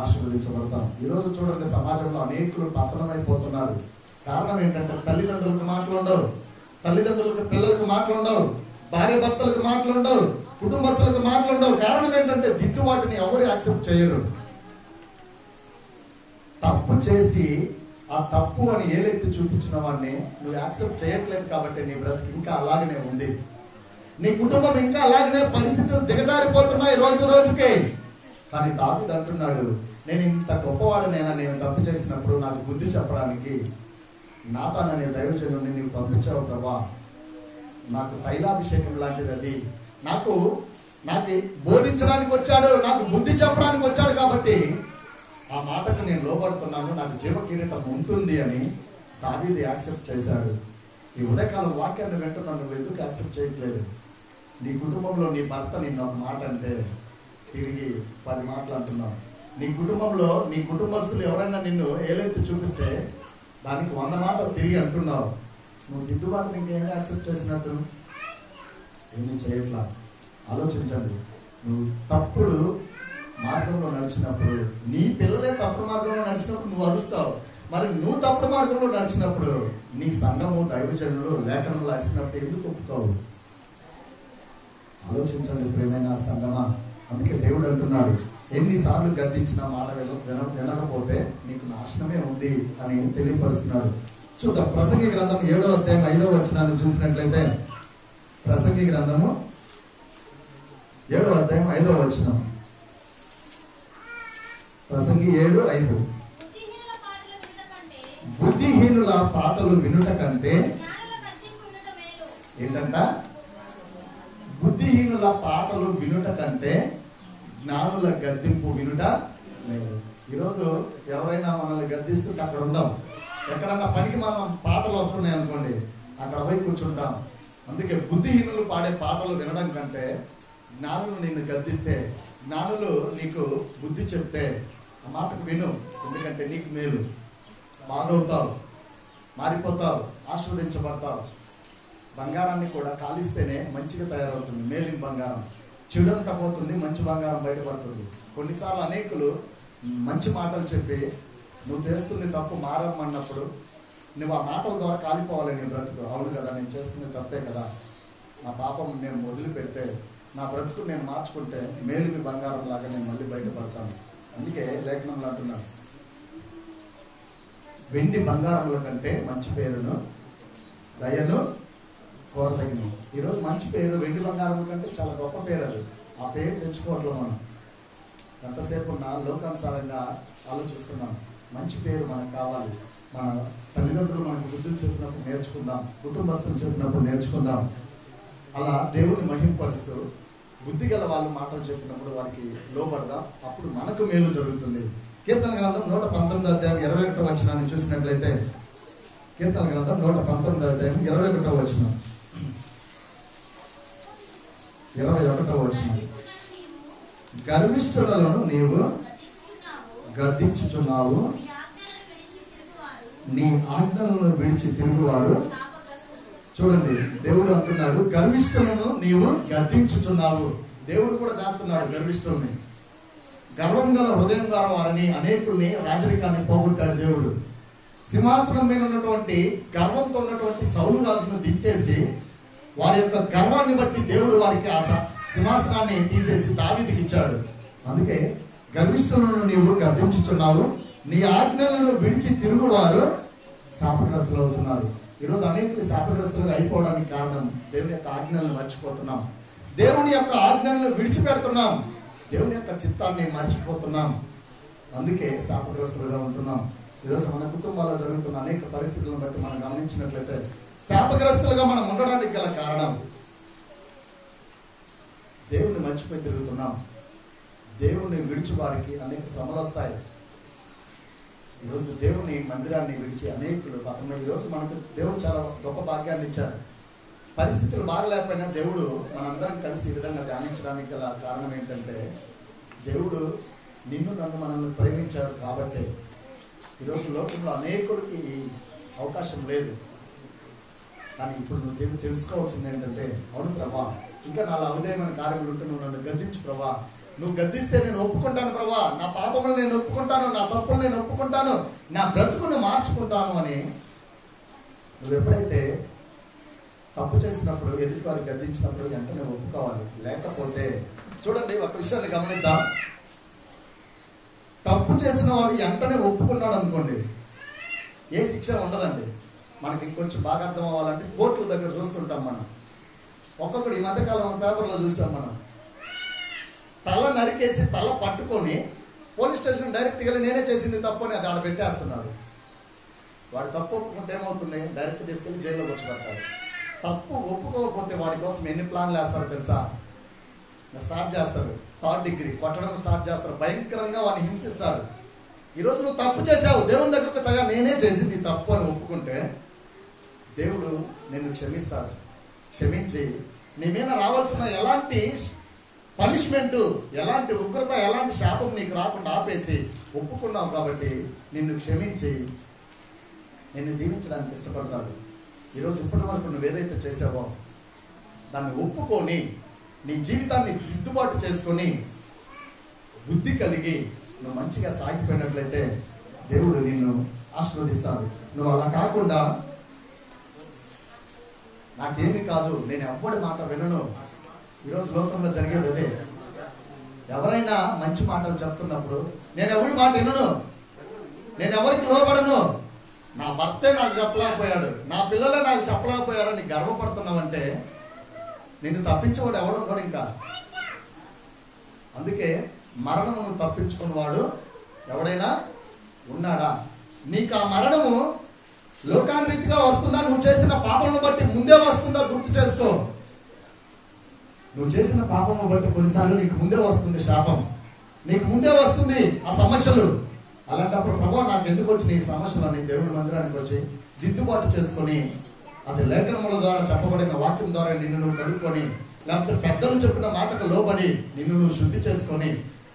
S3: ఆశీర్వదించబడతాం. ఈరోజు చూడండి, సమాజంలో అనేకులు పతనమైపోతున్నారు. కారణం ఏంటంటే తల్లిదండ్రులకు మాటలు ఉండవు, తల్లిదండ్రులకు పిల్లలకు మాటలు ఉండవు, భార్య భర్తలకు మాటలు ఉండవు, కుటుంబస్తులకు మాటలు ఉండవు. కారణం ఏంటంటే దిద్దుబాటుని ఎవరు యాక్సెప్ట్ చేయరు. తప్పు చేసి ఆ తప్పు అని ఏలెత్తి చూపించిన వాడిని నువ్వు యాక్సెప్ట్ చేయట్లేదు కాబట్టి నీ బ్రతుకు ఇంకా అలాగనే ఉంది. నీ కుటుంబం ఇంకా అలాగనే పరిస్థితులు దిగజారిపోతున్నాయి రోజు రోజుకే. కానీ దావీదు అంటున్నాడు, నేను ఇంత గొప్పవాడినైనా నేను తప్పు చేసినప్పుడు నాకు బుద్ధి చెప్పడానికి నాతాన్ అనే దైవజనుడిని నీవు పంపించావు ప్రభా. నాకు తైలాభిషేకం లాంటిది అది. నాకు బోధించడానికి వచ్చాడు, నాకు బుద్ధి చెప్పడానికి వచ్చాడు కాబట్టి ఆ మాటకు నేను లోపడుతున్నాను, నాకు జీవ కిరీటం ఉంటుంది అని దావీదు యాక్సెప్ట్ చేశాడు. ఈ ఉదయకాలం వాక్యాన్ని వింటున్నా, నువ్వు ఎందుకు యాక్సెప్ట్ చేయట్లేదు? నీ కుటుంబంలో నీ భర్త నిన్న ఒక మాట అంటే తిరిగి 10 మాటలు అంటున్నావు. నీ కుటుంబంలో నీ కుటుంబస్తులు ఎవరైనా నిన్ను ఏలెత్తి చూపిస్తే దానికి 100 మాటలు తిరిగి అంటున్నావు. నువ్వు దిద్దుబాటు ఇంకేం యాక్సెప్ట్ చేసినట్టు? ఏమీ చేయట్లా. ఆలోచించండి. నువ్వు తప్పుడు మార్గంలో నడిచినప్పుడు, నీ పిల్లలే తప్పుడు మార్గంలో నడిచినప్పుడు నువ్వు అరుస్తావు. మరి నువ్వు తప్పుడు మార్గంలో నడిచినప్పుడు నీ సంఘము, దైవజనులు, లేఖనంలో అరిచినప్పుడు ఎందుకు ఒప్పుకోవు? ఆలోచించండి ప్రియమైన సంఘమా. అందుకే దేవుడు అంటున్నాడు, ఎన్నిసార్లు గద్దించిన మాట వినకపోతే నీకు నాశనమే ఉంది అని తెలియపరుస్తున్నాడు. చూద్దాం. ప్రసంగి గ్రంథం 7వ అధ్యాయం 5వ వచనాన్ని చూసినట్లయితే, ప్రసంగి గ్రంథము 7వ అధ్యాయం 5వ వచనం. ప్రసంగి 7:5. బుద్ధిహీనుల పాటలు వినుట కంటే ఏంటంట? బుద్ధిహీనుల పాటలు వినుట కంటే జ్ఞానుల గద్దింపు వినుట లేదు. ఈరోజు ఎవరైనా మనల్ని గద్దిస్తుంటే అక్కడ ఉందాం. ఎక్కడన్నా పనికి మనం పాటలు వస్తున్నాయి అనుకోండి, అక్కడ పోయి కూర్చుంటాం. అందుకే బుద్ధిహీనులు పాడే పాటలు వినడం కంటే జ్ఞానులు నిన్ను గద్దిస్తే, జ్ఞానులు నీకు బుద్ధి చెప్తే ఆ మాటకు విను. ఎందుకంటే నీకు మేలు, బాగవుతావు, మారిపోతావు, ఆస్వాదించబడతావు. బంగారాన్ని కూడా కాలిస్తేనే మంచిగా తయారవుతుంది మేలిన బంగారం. చెడంతా పోతుంది, మంచి బంగారం బయటపడుతుంది. కొన్నిసార్లు అనేకులు మంచి మాటలు చెప్పి నువ్వు చేస్తుంది తప్పు మారమ్మన్నప్పుడు నువ్వు ఆ మాటల ద్వారా కాలిపోవాలి నీ బ్రతుకు. అవును కదా, నేను చేస్తుంది తప్పే కదా, నా పాపం నేను వదిలిపెడితే, నా బ్రతుకు నేను మార్చుకుంటే మేలిమి బంగారం లాగా నేను మళ్ళీ బయటపడతాను. అందుకే లేఖనంలో అంటున్నాను, వెండి బంగారముల కంటే మంచి పేరును దయను కోరదగిన. ఈరోజు మంచి పేరు వెండి బంగారముల కంటే చాలా గొప్ప పేరు. అది ఆ పేరు తెచ్చుకోవట్లేదు. మనం ఎంతసేపు ఉన్న లోకానుసారంగా ఆలోచిస్తున్నాం. మంచి పేరు మనకు కావాలి. మన తల్లిదండ్రులు మనకు బుద్ధులు చెప్పినప్పుడు నేర్చుకుందాం, కుటుంబస్తులు చెప్పినప్పుడు నేర్చుకుందాం. అలా దేవుడిని మహింపరుస్తూ బుద్ధి గల వాళ్ళు మాటలు చెప్పినప్పుడు వారికి లోపడదాం. అప్పుడు మనకు మేలు జరుగుతుంది. కీర్తన గ్రంథం 119వ అధ్యాయం 21వ వచనాన్ని చూసినట్లయితే, కీర్తన గ్రంథం 119వ అధ్యాయం 21వ వచనం, 21వ వచనం. గర్విష్ఠులను నీవు గద్దించుచున్నావు, నీ ఆజ్ఞలను విడిచి తిరుగువారు. చూడండి, దేవుడు అంటున్నాడు గర్విష్ఠులను నీవు గద్దించుచున్నావు. దేవుడు కూడా చేస్తున్నాడు గర్విష్ఠుల్ని. గర్వం గల హృదయం గల వారిని, అనేకుల్ని, రాజరికాన్ని పోగొట్టాడు దేవుడు. సింహాసనం మీద ఉన్నటువంటి గర్వంతో ఉన్నటువంటి సౌలు రాజును దించేసి వారి యొక్క గర్వాన్ని బట్టి దేవుడు వారికి ఆ సింహాసనాన్ని తీసేసి దావీదుకి ఇచ్చాడు. అందుకే గర్విష్ఠులను నీవు గద్దించుచున్నావు, నీ ఆజ్ఞలను విడిచి తిరుగువారు శాపగ్రస్తులు అవుతున్నారు. ఈరోజు అనేకులు శాపగ్రస్తులుగా అయిపోవడానికి కారణం దేవుని యొక్క ఆజ్ఞలను మర్చిపోతున్నాం. దేవుని యొక్క ఆజ్ఞలను విడిచిపెడుతున్నాం. దేవుని యొక్క చిత్తాన్ని మర్చిపోతున్నాం. అందుకే శాపగ్రస్తులుగా ఉంటున్నాం. ఈరోజు మన కుటుంబాల్లో జరుగుతున్న అనేక పరిస్థితులను బట్టి మనం గమనించినట్లయితే శాపగ్రస్తులుగా మనం ఉండడానికి గల కారణం దేవుణ్ణి మర్చిపోయి తిరుగుతున్నాం. దేవుణ్ణి విడిచి వారికి అనేక శ్రమలు వస్తాయి. ఈరోజు దేవుని మందిరాన్ని విడిచి అనేకులు ఈరోజు మనకు దేవుడు చాలా గొప్ప భాగ్యాన్ని ఇచ్చారు. పరిస్థితులు బాగలేకపోయినా దేవుడు మనందరం కలిసి ఈ విధంగా ధ్యానించడానికి గల కారణం ఏంటంటే, దేవుడు నిన్ను నన్ను మనల్ని ప్రేమించాడు కాబట్టి. ఈరోజు లోకంలో అనేకుడికి అవకాశం లేదు. కానీ ఇప్పుడు నువ్వు తెలుసుకోవాల్సింది ఏంటంటే, అవును ప్రభా, ఇంకా నా ఉదయమైన కార్యములు ఉంటే నువ్వు నన్ను గద్దించు ప్రభా. నువ్వు గద్దిస్తే నేను ఒప్పుకుంటాను ప్రభా, నా పాపములు నేను ఒప్పుకుంటాను, నా తప్పులు నేను ఒప్పుకుంటాను, నా బ్రతుకును మార్చుకుంటాను అని నువ్వు ఎప్పుడైతే తప్పు చేసినప్పుడు, ఎదుటి వారికి గద్దించినప్పుడు వెంటనే ఒప్పుకోవాలి. లేకపోతే చూడండి, ఒక విషయాన్ని గమనిద్దాం. తప్పు చేసిన వాడు వెంటనే ఒప్పుకున్నాడు అనుకోండి, ఏ శిక్ష ఉండదండి. మనకి ఇంకొంచెం బాగా అర్థం అవ్వాలంటే కోర్టుల దగ్గర చూస్తుంటాం మనం. ఒక్కొక్కడు ఈ మధ్యకాలం పేపర్లో చూసాం మనం, తల నరికేసి తల పట్టుకొని పోలీస్ స్టేషన్ డైరెక్ట్గా వెళ్ళి నేనే చేసింది తప్పు అని అది ఆడ పెట్టేస్తున్నాడు. వాడు తప్పు ఒప్పుకుంటే ఏమవుతుంది, డైరెక్ట్ తీసుకెళ్ళి జైల్లో వచ్చి పెడతాడు. తప్పు ఒప్పుకోకపోతే వాడి కోసం ఎన్ని ప్లాన్లు వేస్తారో తెలుసా? స్టార్ట్ చేస్తారు, 3rd డిగ్రీ కొట్టడం స్టార్ట్ చేస్తారు, భయంకరంగా వాడిని హింసిస్తారు. ఈరోజు నువ్వు తప్పు చేసావు, దేవుని దగ్గరకు చదివా నేనే చేసింది తప్పు అని ఒప్పుకుంటే దేవుడు నిన్ను క్షమిస్తాడు. క్షమించి నీ మీద రావాల్సిన ఎలాంటి పనిష్మెంట్, ఎలాంటి ఉగ్రత, ఎలాంటి శాపం నీకు రాకుండా ఆపేసి ఒప్పుకున్నావు కాబట్టి నిన్ను క్షమించి నిన్ను దీవించడానికి ఇష్టపడతాడు. ఈరోజు ఇప్పటి వరకు నువ్వు ఏదైతే చేసావో దాన్ని ఒప్పుకొని నీ జీవితాన్ని దిద్దుబాటు చేసుకొని బుద్ధి కలిగి నువ్వు మంచిగా సాగిపోయినట్లయితే దేవుడు నిన్ను ఆశీర్వదిస్తాడు. నువ్వు అలా కాకుండా నాకేమీ కాదు, నేను ఎవ్వడి మాట వినను. ఈరోజు లోకంలో జరిగేది అదే. ఎవరైనా మంచి మాటలు చెప్తున్నప్పుడు నేను ఎవరి మాట వినను, నేను ఎవరికి లోబడను, నా భర్తే నాకు చెప్పలేకపోయాడు, నా పిల్లలే నాకు చెప్పలేకపోయారని గర్వపడుతున్నావంటే నిన్ను తప్పించేవాడు ఎవడున్నాడు ఇంకా. అందుకే మరణమును తప్పించుకున్నవాడు ఎవడైనా ఉన్నాడా? నీకు ఆ మరణము లోకాన్రీతిగా వస్తుందా, నువ్వు చేసిన పాపమును బట్టి ముందే వస్తుందా గుర్తు చేసుకో. నువ్వు చేసిన పాపమును బట్టి కొన్నిసార్లు నీకు ముందే వస్తుంది శాపం, నీకు ముందే వస్తుంది ఆ సమస్యలు. అలాంటప్పుడు ప్రభు నాకు ఎందుకు వచ్చిన ఈ సమస్యలు అని దేవుడి మందిరానికి వచ్చి దిద్దుబాటు చేసుకొని, అది లేఖనముల ద్వారా చెప్పబడిన వాక్యం ద్వారా నిన్ను నువ్వు కడుక్కొని, లేకపోతే పెద్దలు చెప్పిన మాటకు లోబడి నిన్ను నువ్వు శుద్ధి చేసుకొని,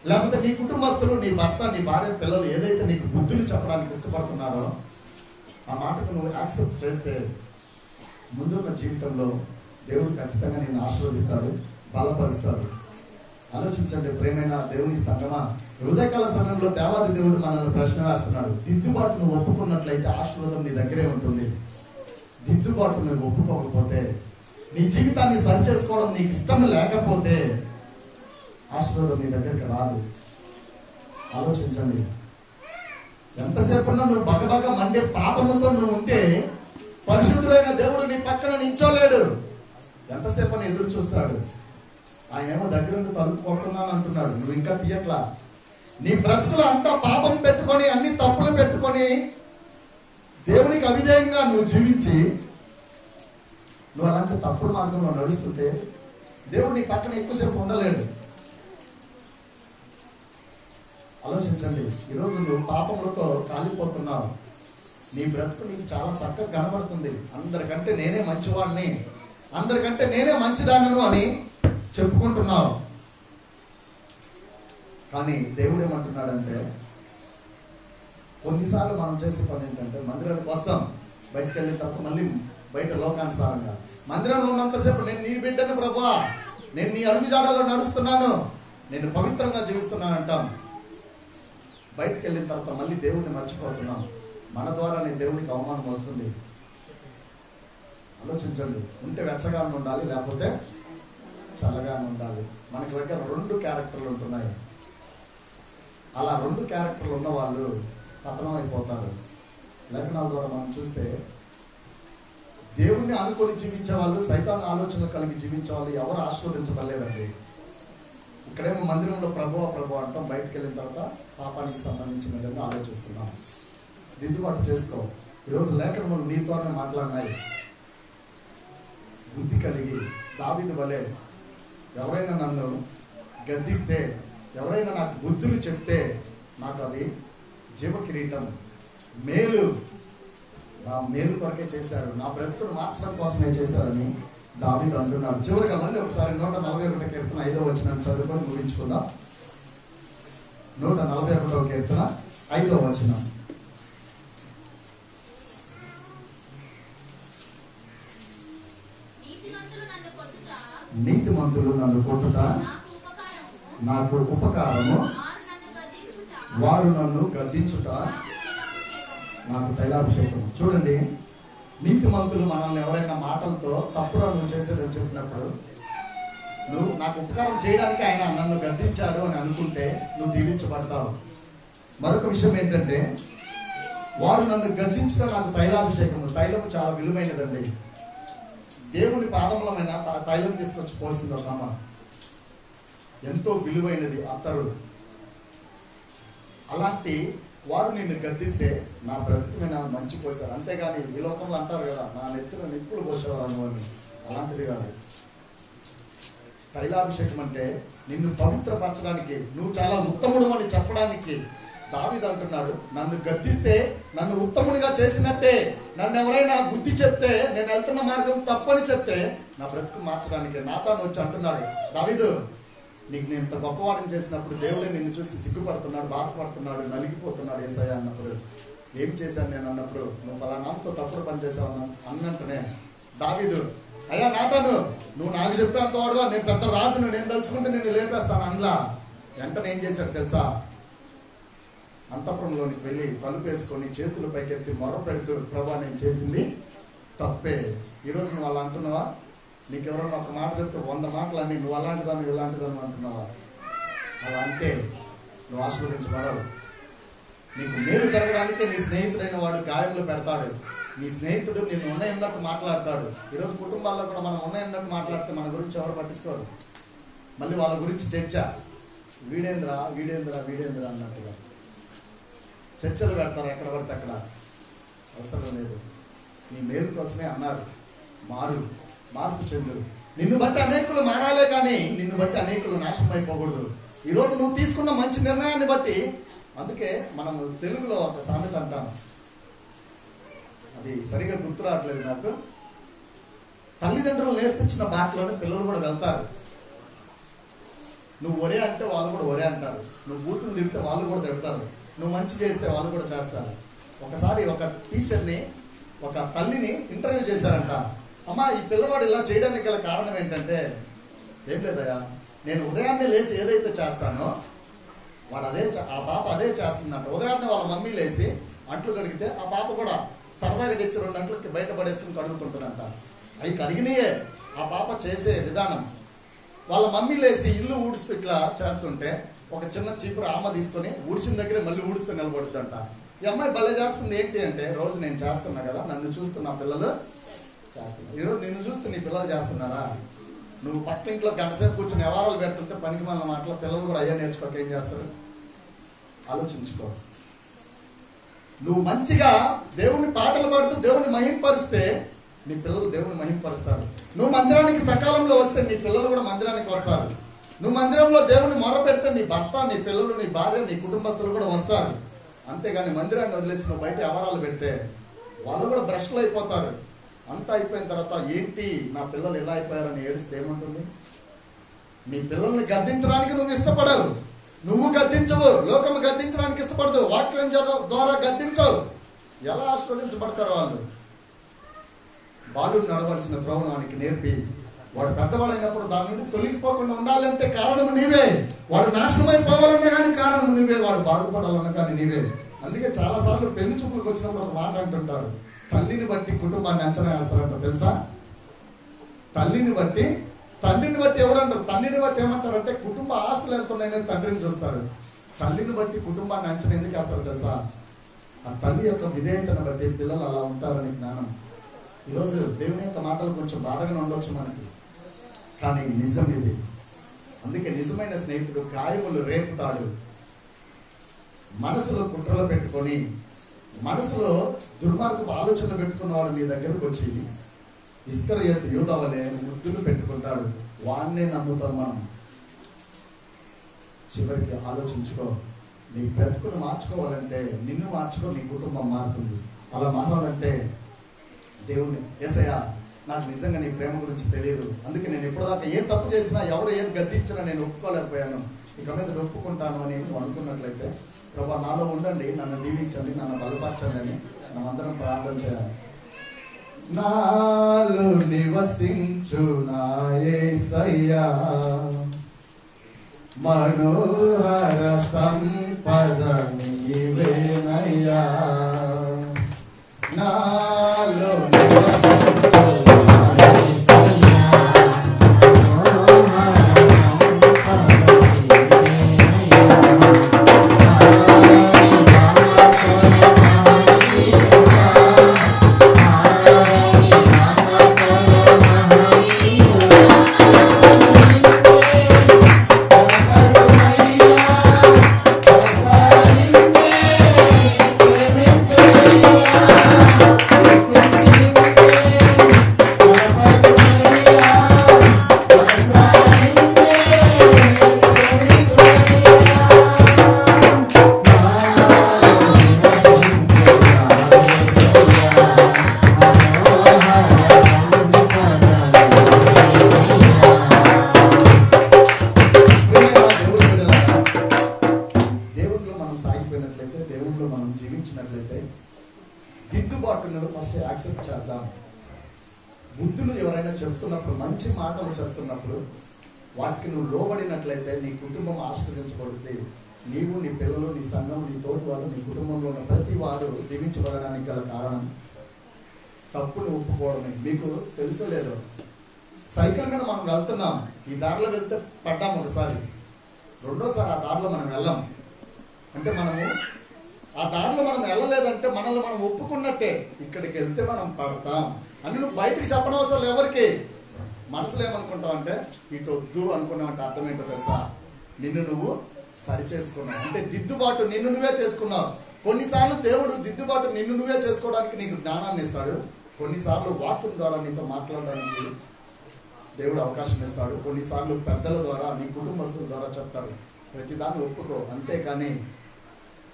S3: లేకపోతే నీ కుటుంబస్తులు, నీ భర్త, నీ భార్య, పిల్లలు ఏదైతే నీకు బుద్ధులు చెప్పడానికి ఇష్టపడుతున్నారో ఆ మాటకు నువ్వు యాక్సెప్ట్ చేస్తే ముందున్న జీవితంలో దేవుడు ఖచ్చితంగా నిన్ను ఆశీర్వదిస్తాడు, బలపరుస్తాడు. ఆలోచించండి ప్రేమైన దేవుని సంగమా, హృదయకాల సమయంలో దేవాది దేవుడు మనల్ని ప్రశ్న వేస్తున్నాడు. దిద్దుబాటు నువ్వు ఒప్పుకున్నట్లయితే ఆశీర్వాదం నీ దగ్గరే ఉంటుంది. దిద్దుబాటు నువ్వు ఒప్పుకోకపోతే, నీ జీవితాన్ని సరి చేసుకోవడం నీకు ఇష్టం లేకపోతే ఆశీర్వాదం నీ దగ్గరికి రాదు. ఆలోచించండి. ఎంతసేపు నువ్వు బగబగ మండే పాపముతో నువ్వు ఉంటే పరిశుద్ధుడైన దేవుడు నీ పక్కన నించోలేడు. ఎంతసేపు ఎదురు చూస్తాడు. ఆయన ఏమో దగ్గర నుండి తలుపు కొడుతున్నాను అంటున్నాడు, నువ్వు ఇంకా తీయట్లా. నీ బ్రతుకులు అంతా పాపం పెట్టుకొని, అన్ని తప్పులు పెట్టుకొని, దేవునికి అవిధేయంగా నువ్వు జీవించి నువ్వు అలాంటి తప్పుడు మార్గంలో నడుస్తుంటే దేవుడు నీ పక్కన ఎక్కువసేపు ఉండలేడు. ఆలోచించండి. ఈరోజు నువ్వు పాపములతో కాలిపోతున్నావు. నీ బ్రతుకు నీకు చాలా చక్కగా కనబడుతుంది. అందరికంటే నేనే మంచివాడిని, అందరికంటే నేనే మంచిదానను అని చెప్పుకుంటున్నావు. కానీ దేవుడు ఏమంటున్నాడంటే, కొన్నిసార్లు మనం చేసే పని ఏంటంటే మందిరానికి వస్తాం, బయటకు వెళ్ళిన తర్వాత మళ్ళీ బయట లోకానుసారంగా మందిరంలో ఉన్నంతసేపు నేను నీ బిడ్డను ప్రభువా, నేను నీ అడుగుజాడల్లో నడుస్తున్నాను, నేను పవిత్రంగా జీవిస్తున్నాను అంటాం. బయటకు వెళ్ళిన తర్వాత మళ్ళీ దేవుడిని మర్చిపోతున్నాం. మన ద్వారానే దేవుడికి అవమానం వస్తుంది. ఆలోచించండి. ఉంటే వెచ్చగానే ఉండాలి, లేకపోతే చల్లగానే ఉండాలి. మనకి దగ్గర 2 క్యారెక్టర్లు ఉంటున్నాయి. అలా 2 క్యారెక్టర్లు ఉన్న వాళ్ళు పతనం అయిపోతారు. లేఖనాల ద్వారా మనం చూస్తే దేవుణ్ణి అనుకొని జీవించే వాళ్ళు, సైతాన్ ఆలోచన కలిగి జీవించే వాళ్ళు ఎవరు ఆశీర్వదించబడలేదండి. ఇక్కడేమో మందిరంలో ప్రభువా ప్రభు అంటాం, బయటకు వెళ్ళిన తర్వాత పాపానికి సంబంధించిన విధంగా ఆలోచిస్తున్నాం. దిద్దుబాటు చేసుకో. ఈరోజు లేఖనములు నీతోనే మాట్లాడినాయి. బుద్ధి కలిగి దావీదు వలె ఎవరైనా నన్ను గద్దిస్తే, ఎవరైనా నాకు బుద్ధులు చెప్తే నాకు అది జీవ కిరీటం, మేలు, నా మేలు కొరకే చేశారు, నా బ్రతుకును మార్చడం కోసమే చేశారని దావీదు అంటున్నాడు. చివరిగా మళ్ళీ ఒకసారి 141 కీర్తన 5వ వచనం చదువుకొని ముగించుకుందాం. 141వ కీర్తన 5వ వచనం. నీతిమంతులు నన్ను కొట్టుట నాకు ఉపకారము, వారు నన్ను గద్దించుట నాకు తైలాభిషేకం. చూడండి, నీతిమంతులు మనల్ని ఎవరైనా మాటలతో తప్పుగా నువ్వు చేసేదని చెప్పినప్పుడు, నువ్వు నాకు ఉపకారం చేయడానికి ఆయన నన్ను గద్దించాడు అని అనుకుంటే నువ్వు దీవించబడతావు. మరొక విషయం ఏంటంటే, వారు నన్ను గద్దించడం నాకు తైలాభిషేకము. తైలము చాలా విలువైనదండి. దేవుని పాదములమైన తైలం తీసుకొచ్చి పోసింది ఒక అమ్మ, ఎంతో విలువైనది అత్తరు. అలాంటి వారు నిన్ను గద్దిస్తే నా బ్రతుకు మీద మంచి పోసారు, అంతేగాని ఈ లోకంలో అంటారు కదా నా నెత్తిన నిప్పులు పోసేవారు అనుకోని, అలాంటిది కాదు. తైలాభిషేకం అంటే నిన్ను పవిత్రపరచడానికి, నువ్వు చాలా ఉత్తముడు అని చెప్పడానికి దావీదు అంటున్నాడు, నన్ను గద్దిస్తే నన్ను ఉత్తముడిగా చేసినట్టే, నన్ను ఎవరైనా బుద్ధి చెప్తే, నేను వెళ్తున్న మార్గం తప్పని చెప్తే నా బ్రతుకు మార్చడానికి నాతాను వచ్చి అంటున్నాడు, దావీదు నీకు నేను ఇంత గొప్పవాడిని చేసినప్పుడు దేవుడే నిన్ను చూసి సిగ్గుపడుతున్నాడు, బాధపడుతున్నాడు, నలిగిపోతున్నాడు యేసయ్య అన్నప్పుడు, ఏం చేశాను నేను అన్నప్పుడు, నువ్వు ఫలానాతో తప్పుడు పని చేసావు అన్నంటనే దావీదు, అయ్యా నాతాను నువ్వు నాకు చెప్పేంత వాడుగా, నేను పెద్ద రాజును, నేను తలుచుకుంటే నిన్ను లేపేస్తాను అందులో. వెంటనే ఏం చేశాడు తెలుసా, అంతఃపురంలోనికి వెళ్ళి తలుపు వేసుకొని చేతులు పైకెత్తి మొర పెడుతూ, ప్రభా నేను చేసింది తప్పే. ఈరోజు నువ్వు అలా అంటున్నావా? నీకెవరన్నా ఒక మాట చెప్తే 100 మాటలు అన్నీ నువ్వు అలాంటిదాన్ని ఇలాంటిదాన్ని అంటున్నావా? అలా అంటే నువ్వు ఆశీర్వదించబడవు. నీకు మేలు జరగడానికి నీ స్నేహితుడైన వాడు గాయంలో పెడతాడు. నీ స్నేహితుడు నిన్ను ఉన్నట్టు మాట్లాడతాడు. ఈరోజు కుటుంబాల్లో కూడా మనం ఉన్నట్టు మాట్లాడితే మన గురించి ఎవరు పట్టించుకోరు. మళ్ళీ వాళ్ళ గురించి చర్చ, వీడేంద్రా వీడేంద్రా వీడేంద్రా అన్నట్టుగా చర్చలు పెడతారు ఎక్కడ పడితే అక్కడ. అవసరం లేదు. నీ మేలు కోసమే అన్నారు, మార్పు చెందు. నిన్ను బట్టి అనేకులు మారాలే కానీ నిన్ను బట్టి అనేకులు నాశనం అయిపోకూడదు. ఈరోజు నువ్వు తీసుకున్న మంచి నిర్ణయాన్ని బట్టి, అందుకే మనం తెలుగులో ఒక సామెత అంటాం, అది సరిగా గుర్తు రావట్లేదు నాకు, తల్లిదండ్రులు నేర్పించిన బాటలోనే పిల్లలు కూడా వెళ్తారు. నువ్వు ఒరే అంటే వాళ్ళు కూడా ఒరే అంటారు, నువ్వు బూతులు తిడితే వాళ్ళు కూడా తిడతారు, నువ్వు మంచి చేస్తే వాళ్ళు కూడా చేస్తారు. ఒకసారి ఒక టీచర్ని, ఒక తల్లిని ఇంటర్వ్యూ చేశారంట. అమ్మా ఈ పిల్లవాడు ఇలా చేయడానికి గల కారణం ఏంటంటే, ఏం లేదయ్యా, నేను ఉదయాన్నే లేచి ఏదైతే చేస్తానో వాడు ఆ పాప అదే చేస్తుందంట. ఉదయాన్నే వాళ్ళ మమ్మీ లేచి అంట్లు కడిగితే ఆ పాప కూడా సరదాగా తెచ్చి 2 అంట్లకి బయట పడేసుకుని కడుగుతుంటుందంట. అవి కడిగినాయే ఆ పాప చేసే విధానం. వాళ్ళ మమ్మీ లేచి ఇల్లు ఊడుస్తూ ఇట్లా చేస్తుంటే ఒక చిన్న చీపురు ఆమె తీసుకొని ఊడ్చిన దగ్గరే మళ్ళీ ఊడుస్తూ నిలబడుతుందంట. ఈ అమ్మాయి భలే చేస్తుంది ఏంటి అంటే, రోజు నేను చేస్తున్నా కదా, నన్ను చూస్తున్నా పిల్లలు చేస్తున్నా. ఈరోజు నిన్ను చూస్తూ నీ పిల్లలు చేస్తున్నారా? నువ్వు పక్కింట్లో గంటసేపు కూర్చొని వ్యవహారాలు పెడుతుంటే పనికి మన మాటలో పిల్లలు కూడా అయ్యా నేర్చుకోక ఏం చేస్తారు? ఆలోచించుకో. నువ్వు మంచిగా దేవుని పాటలు పాడుతూ దేవుని మహింపరిస్తే నీ పిల్లలు దేవుని మహింపరుస్తారు. నువ్వు మందిరానికి సకాలంలో వస్తే నీ పిల్లలు కూడా మందిరానికి వస్తారు. నువ్వు మందిరంలో దేవుని మొర పెడితే నీ భర్త, నీ పిల్లలు, నీ భార్య, నీ కుటుంబస్తులు కూడా వస్తారు. అంతేగాని మందిరాన్ని వదిలేసి నువ్వు బయట వ్యవహారాలు పెడితే వాళ్ళు కూడా భ్రష్టులు అయిపోతారు. అంతా అయిపోయిన తర్వాత ఏంటి నా పిల్లలు ఎలా అయిపోయారని ఏడిస్తే ఏముంటుంది? నీ పిల్లల్ని గద్దించడానికి నువ్వు ఇష్టపడవు, నువ్వు గద్దించవు, లోకము గద్దించడానికి ఇష్టపడదు, వాక్యం ద్వారా గద్దించవు. ఎలా ఆశీర్వదించబడతారు వాళ్ళు? బాలుడు నడవలసిన త్రోవనానికి నేర్పి వాడు పెద్దవాడైనప్పుడు దాని నుండి తొలగిపోకుండా ఉండాలంటే కారణము నీవే. వాడు నాశనం అయిపోవాలన్నా కానీ కారణము నీవే, వాడు బాగుపడాలన్నా కానీ నీవే. అందుకే చాలాసార్లు పెళ్లి చూపులకు వచ్చినప్పుడు ఒక మాట అంటుంటారు, తల్లిని బట్టి కుటుంబాన్ని అంచనా వేస్తారంట. తెలుసా? తల్లిని బట్టి, తండ్రిని బట్టి ఎవరంటారు? తండ్రిని బట్టి ఏమంటారంటే కుటుంబ ఆస్తులు ఎంత ఉన్నాయని తండ్రిని చూస్తారు. తల్లిని బట్టి కుటుంబాన్ని అంచనా ఎందుకు వేస్తారు తెలుసా? ఆ తల్లి యొక్క విధేయతను బట్టి పిల్లలు అలా ఉంటారని జ్ఞానం. ఈరోజు దేవుని యొక్క మాటలు కొంచెం బాధగా ఉండొచ్చు మనకి, కానీ నిజం ఇది. అందుకే నిజమైన స్నేహితుడు గాయములు రేపుతాడు. మనసులో కుట్రలు పెట్టుకొని, మనసులో దుర్మార్గపు ఆలోచనలు పెట్టుకున్నవాడు నీ దగ్గరకు వచ్చి ఇస్కరియోతు యూదా వలె ముద్దులు పెట్టుకుంటాడు. వాన్నే నమ్ముతాం మనం. చివరికి ఆలోచించుకో. నీ బ్రతుకును మార్చుకోవాలంటే నిన్ను మార్చుకో, నీ కుటుంబం మారుతుంది. అలా మారాలంటే దేవుని యేసయ్యా నాకు నిజంగా నీ ప్రేమ గురించి తెలియదు, అందుకే నేను ఇప్పటిదాకా ఏ తప్పు చేసినా, ఎవరు ఏది గద్దించినా నేను ఒప్పుకోలేకపోయాను, ఇక మీద ఒప్పుకుంటాను అని నువ్వు అనుకున్నట్లయితే ప్రభా నాలో ఉండండి, నన్ను దీవించండి, నన్ను బలపరచండి అని మనమందరం ప్రార్థన చేయాలి. నాలో నివసించు నా యేసయ్యా, మనోహర సంపద నీవేనయ్యా. నాలో నివసించు నా యేసయ్యా, జీవించినట్లయితే దిద్దుబాటును ఫస్ట్ యాక్సెప్ట్ చేద్దాం. బుద్ధులు ఎవరైనా చెప్తున్నప్పుడు, మంచి మాటలు చెప్తున్నప్పుడు వాటికి నువ్వు లోబడినట్లయితే నీ కుటుంబం ఆశీర్వదించబడుతుంది. నీవు, నీ పిల్లలు, నీ సంఘం, నీ తోటి వారు, నీ కుటుంబంలో ఉన్న ప్రతి వారు దీవించబడడానికి గల కారణం తప్పును ఒప్పుకోవడమే. మీకు తెలుసో లేదో, సైకిల్ మీద మనం వెళ్తున్నాం, ఈ దారిలో వెళ్తే పడ్డాం ఒకసారి, రెండోసారి ఆ దారిలో మనం వెళ్ళాం అంటే మనము ఆ దారిలో మనం వెళ్ళలేదంటే మనల్ని మనం ఒప్పుకున్నట్టే. ఇక్కడికి వెళ్తే మనం పడతాం అని నువ్వు బయటికి చెప్పడం అవసరం ఎవరికి. మనసులో ఏమనుకుంటావు అంటే ఇటు వద్దు అనుకున్నావు అంటే అర్థం ఏంటో తెలుసా? నిన్ను నువ్వు సరి చేసుకున్నావు అంటే దిద్దుబాటు నిన్ను నువ్వే చేసుకున్నావు. కొన్నిసార్లు దేవుడు దిద్దుబాటు నిన్ను నువ్వే చేసుకోవడానికి నీకు జ్ఞానాన్ని ఇస్తాడు. కొన్నిసార్లు వాక్యం ద్వారా నీతో మాట్లాడడానికి దేవుడు అవకాశం ఇస్తాడు. కొన్నిసార్లు పెద్దల ద్వారా, నీ కుటుంబస్తుల ద్వారా చెప్తాడు. ప్రతిదాన్ని ఒప్పుకో, అంతేకాని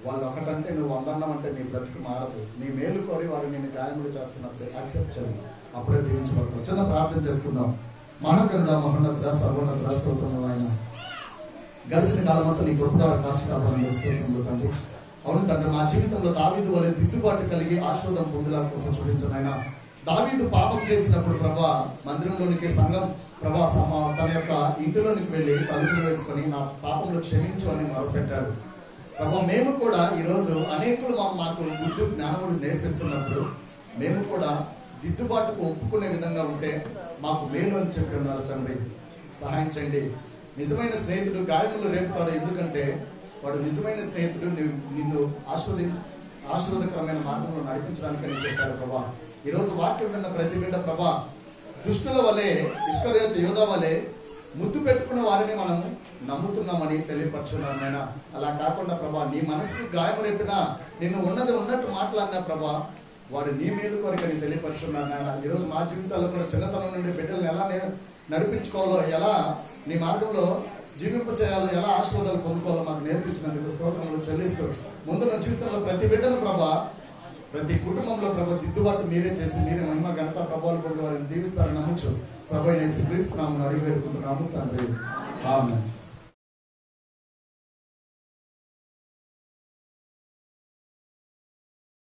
S3: వాళ్ళు ఒకటంటే నువ్వు 100 అంటే నీ బ్రతుకు మారదు. నీ మేలు కోరి వారు నేను గాయములు చేస్తున్నప్పుడు యాక్సెప్ట్ చేయాలి, అప్పుడే దీవించబడతావు. చిన్న ప్రార్థన చేసుకుందాం. మహాగ్రంథ మహోన్నత సర్వోన్నత స్తోత్రములు ఆయన, గడిచిన కాలం అంతా నీ కృప ద్వారా కాచి కాపాలని స్తోత్రములు తండ్రి. అవును తండ్రి, మా జీవితంలో దావీదు వలె దిద్దుబాటు కలిగి ఆశీర్వాదం పొందేలా కోసం చూపించను ఆయన. దావీదు పాపం చేసినప్పుడు ప్రభా మందిరంలోనికి సంఘం ప్రభా తన యొక్క ఇంటిలోనికి వెళ్ళి తలుపులు వేసుకొని నా పాపంలో క్షమించు అని మొదలుపెట్టాడు. ప్రభా మేము కూడా ఈరోజు అనేకులు మాకు బుద్ధి జ్ఞానములు నేర్పిస్తున్నప్పుడు మేము కూడా దిద్దుబాటుకు ఒప్పుకునే విధంగా ఉంటే మాకు మేలు అని చెప్పి ఉన్నారు తండ్రి. సహాయం చేయండి. నిజమైన స్నేహితుడు గాయములు రేపుతాడు, ఎందుకంటే వాడు నిజమైన స్నేహితుడు నిన్ను ఆశీర్వాదకరమైన మార్గంలో నడిపించడానికి అని చెప్పారు ప్రభా. ఈరోజు వాక్యం విన్న ప్రతి బిడ్డ ప్రభా దుష్టుల వలె, ఇస్కరియోతు యోధా వలె ముద్దు పెట్టుకున్న వారిని మనం నమ్ముతున్నామని తెలియపరచున్నాను నాయన. అలా కాకుండా ప్రభా నీ మనసుకు గాయం రేపినా, నిన్ను ఉన్నది ఉన్నట్టు మాట్లాడినా ప్రభా వాడు నీ మేలు కోరికని తెలియపరచున్నాను నాయన. ఈరోజు మా జీవితాల్లో కూడా చిన్నతనం నుండి బిడ్డలను ఎలా నడిపించుకోవాలో, ఎలా నీ మార్గంలో జీవింప చేయాలో, ఎలా ఆశీర్వాదాలు పొందుకోవాలో మాకు నేర్పించినందుకు స్తోత్రములు చెల్లిస్తూ ముందున్న జీవితంలో ప్రతి బిడ్డను ప్రభా, ప్రతి కుటుంబంలో ప్రభా దిద్దుబాటు మీరే చేసి మీరే మహిమ ఘనత ప్రభావాలు పొందే వారిని దీవిస్తారని నమ్ముచు ప్రభు యేసు క్రీస్తు నామమున అడిగి వేడుకుంటున్నాము తండ్రి. ఆమేన్.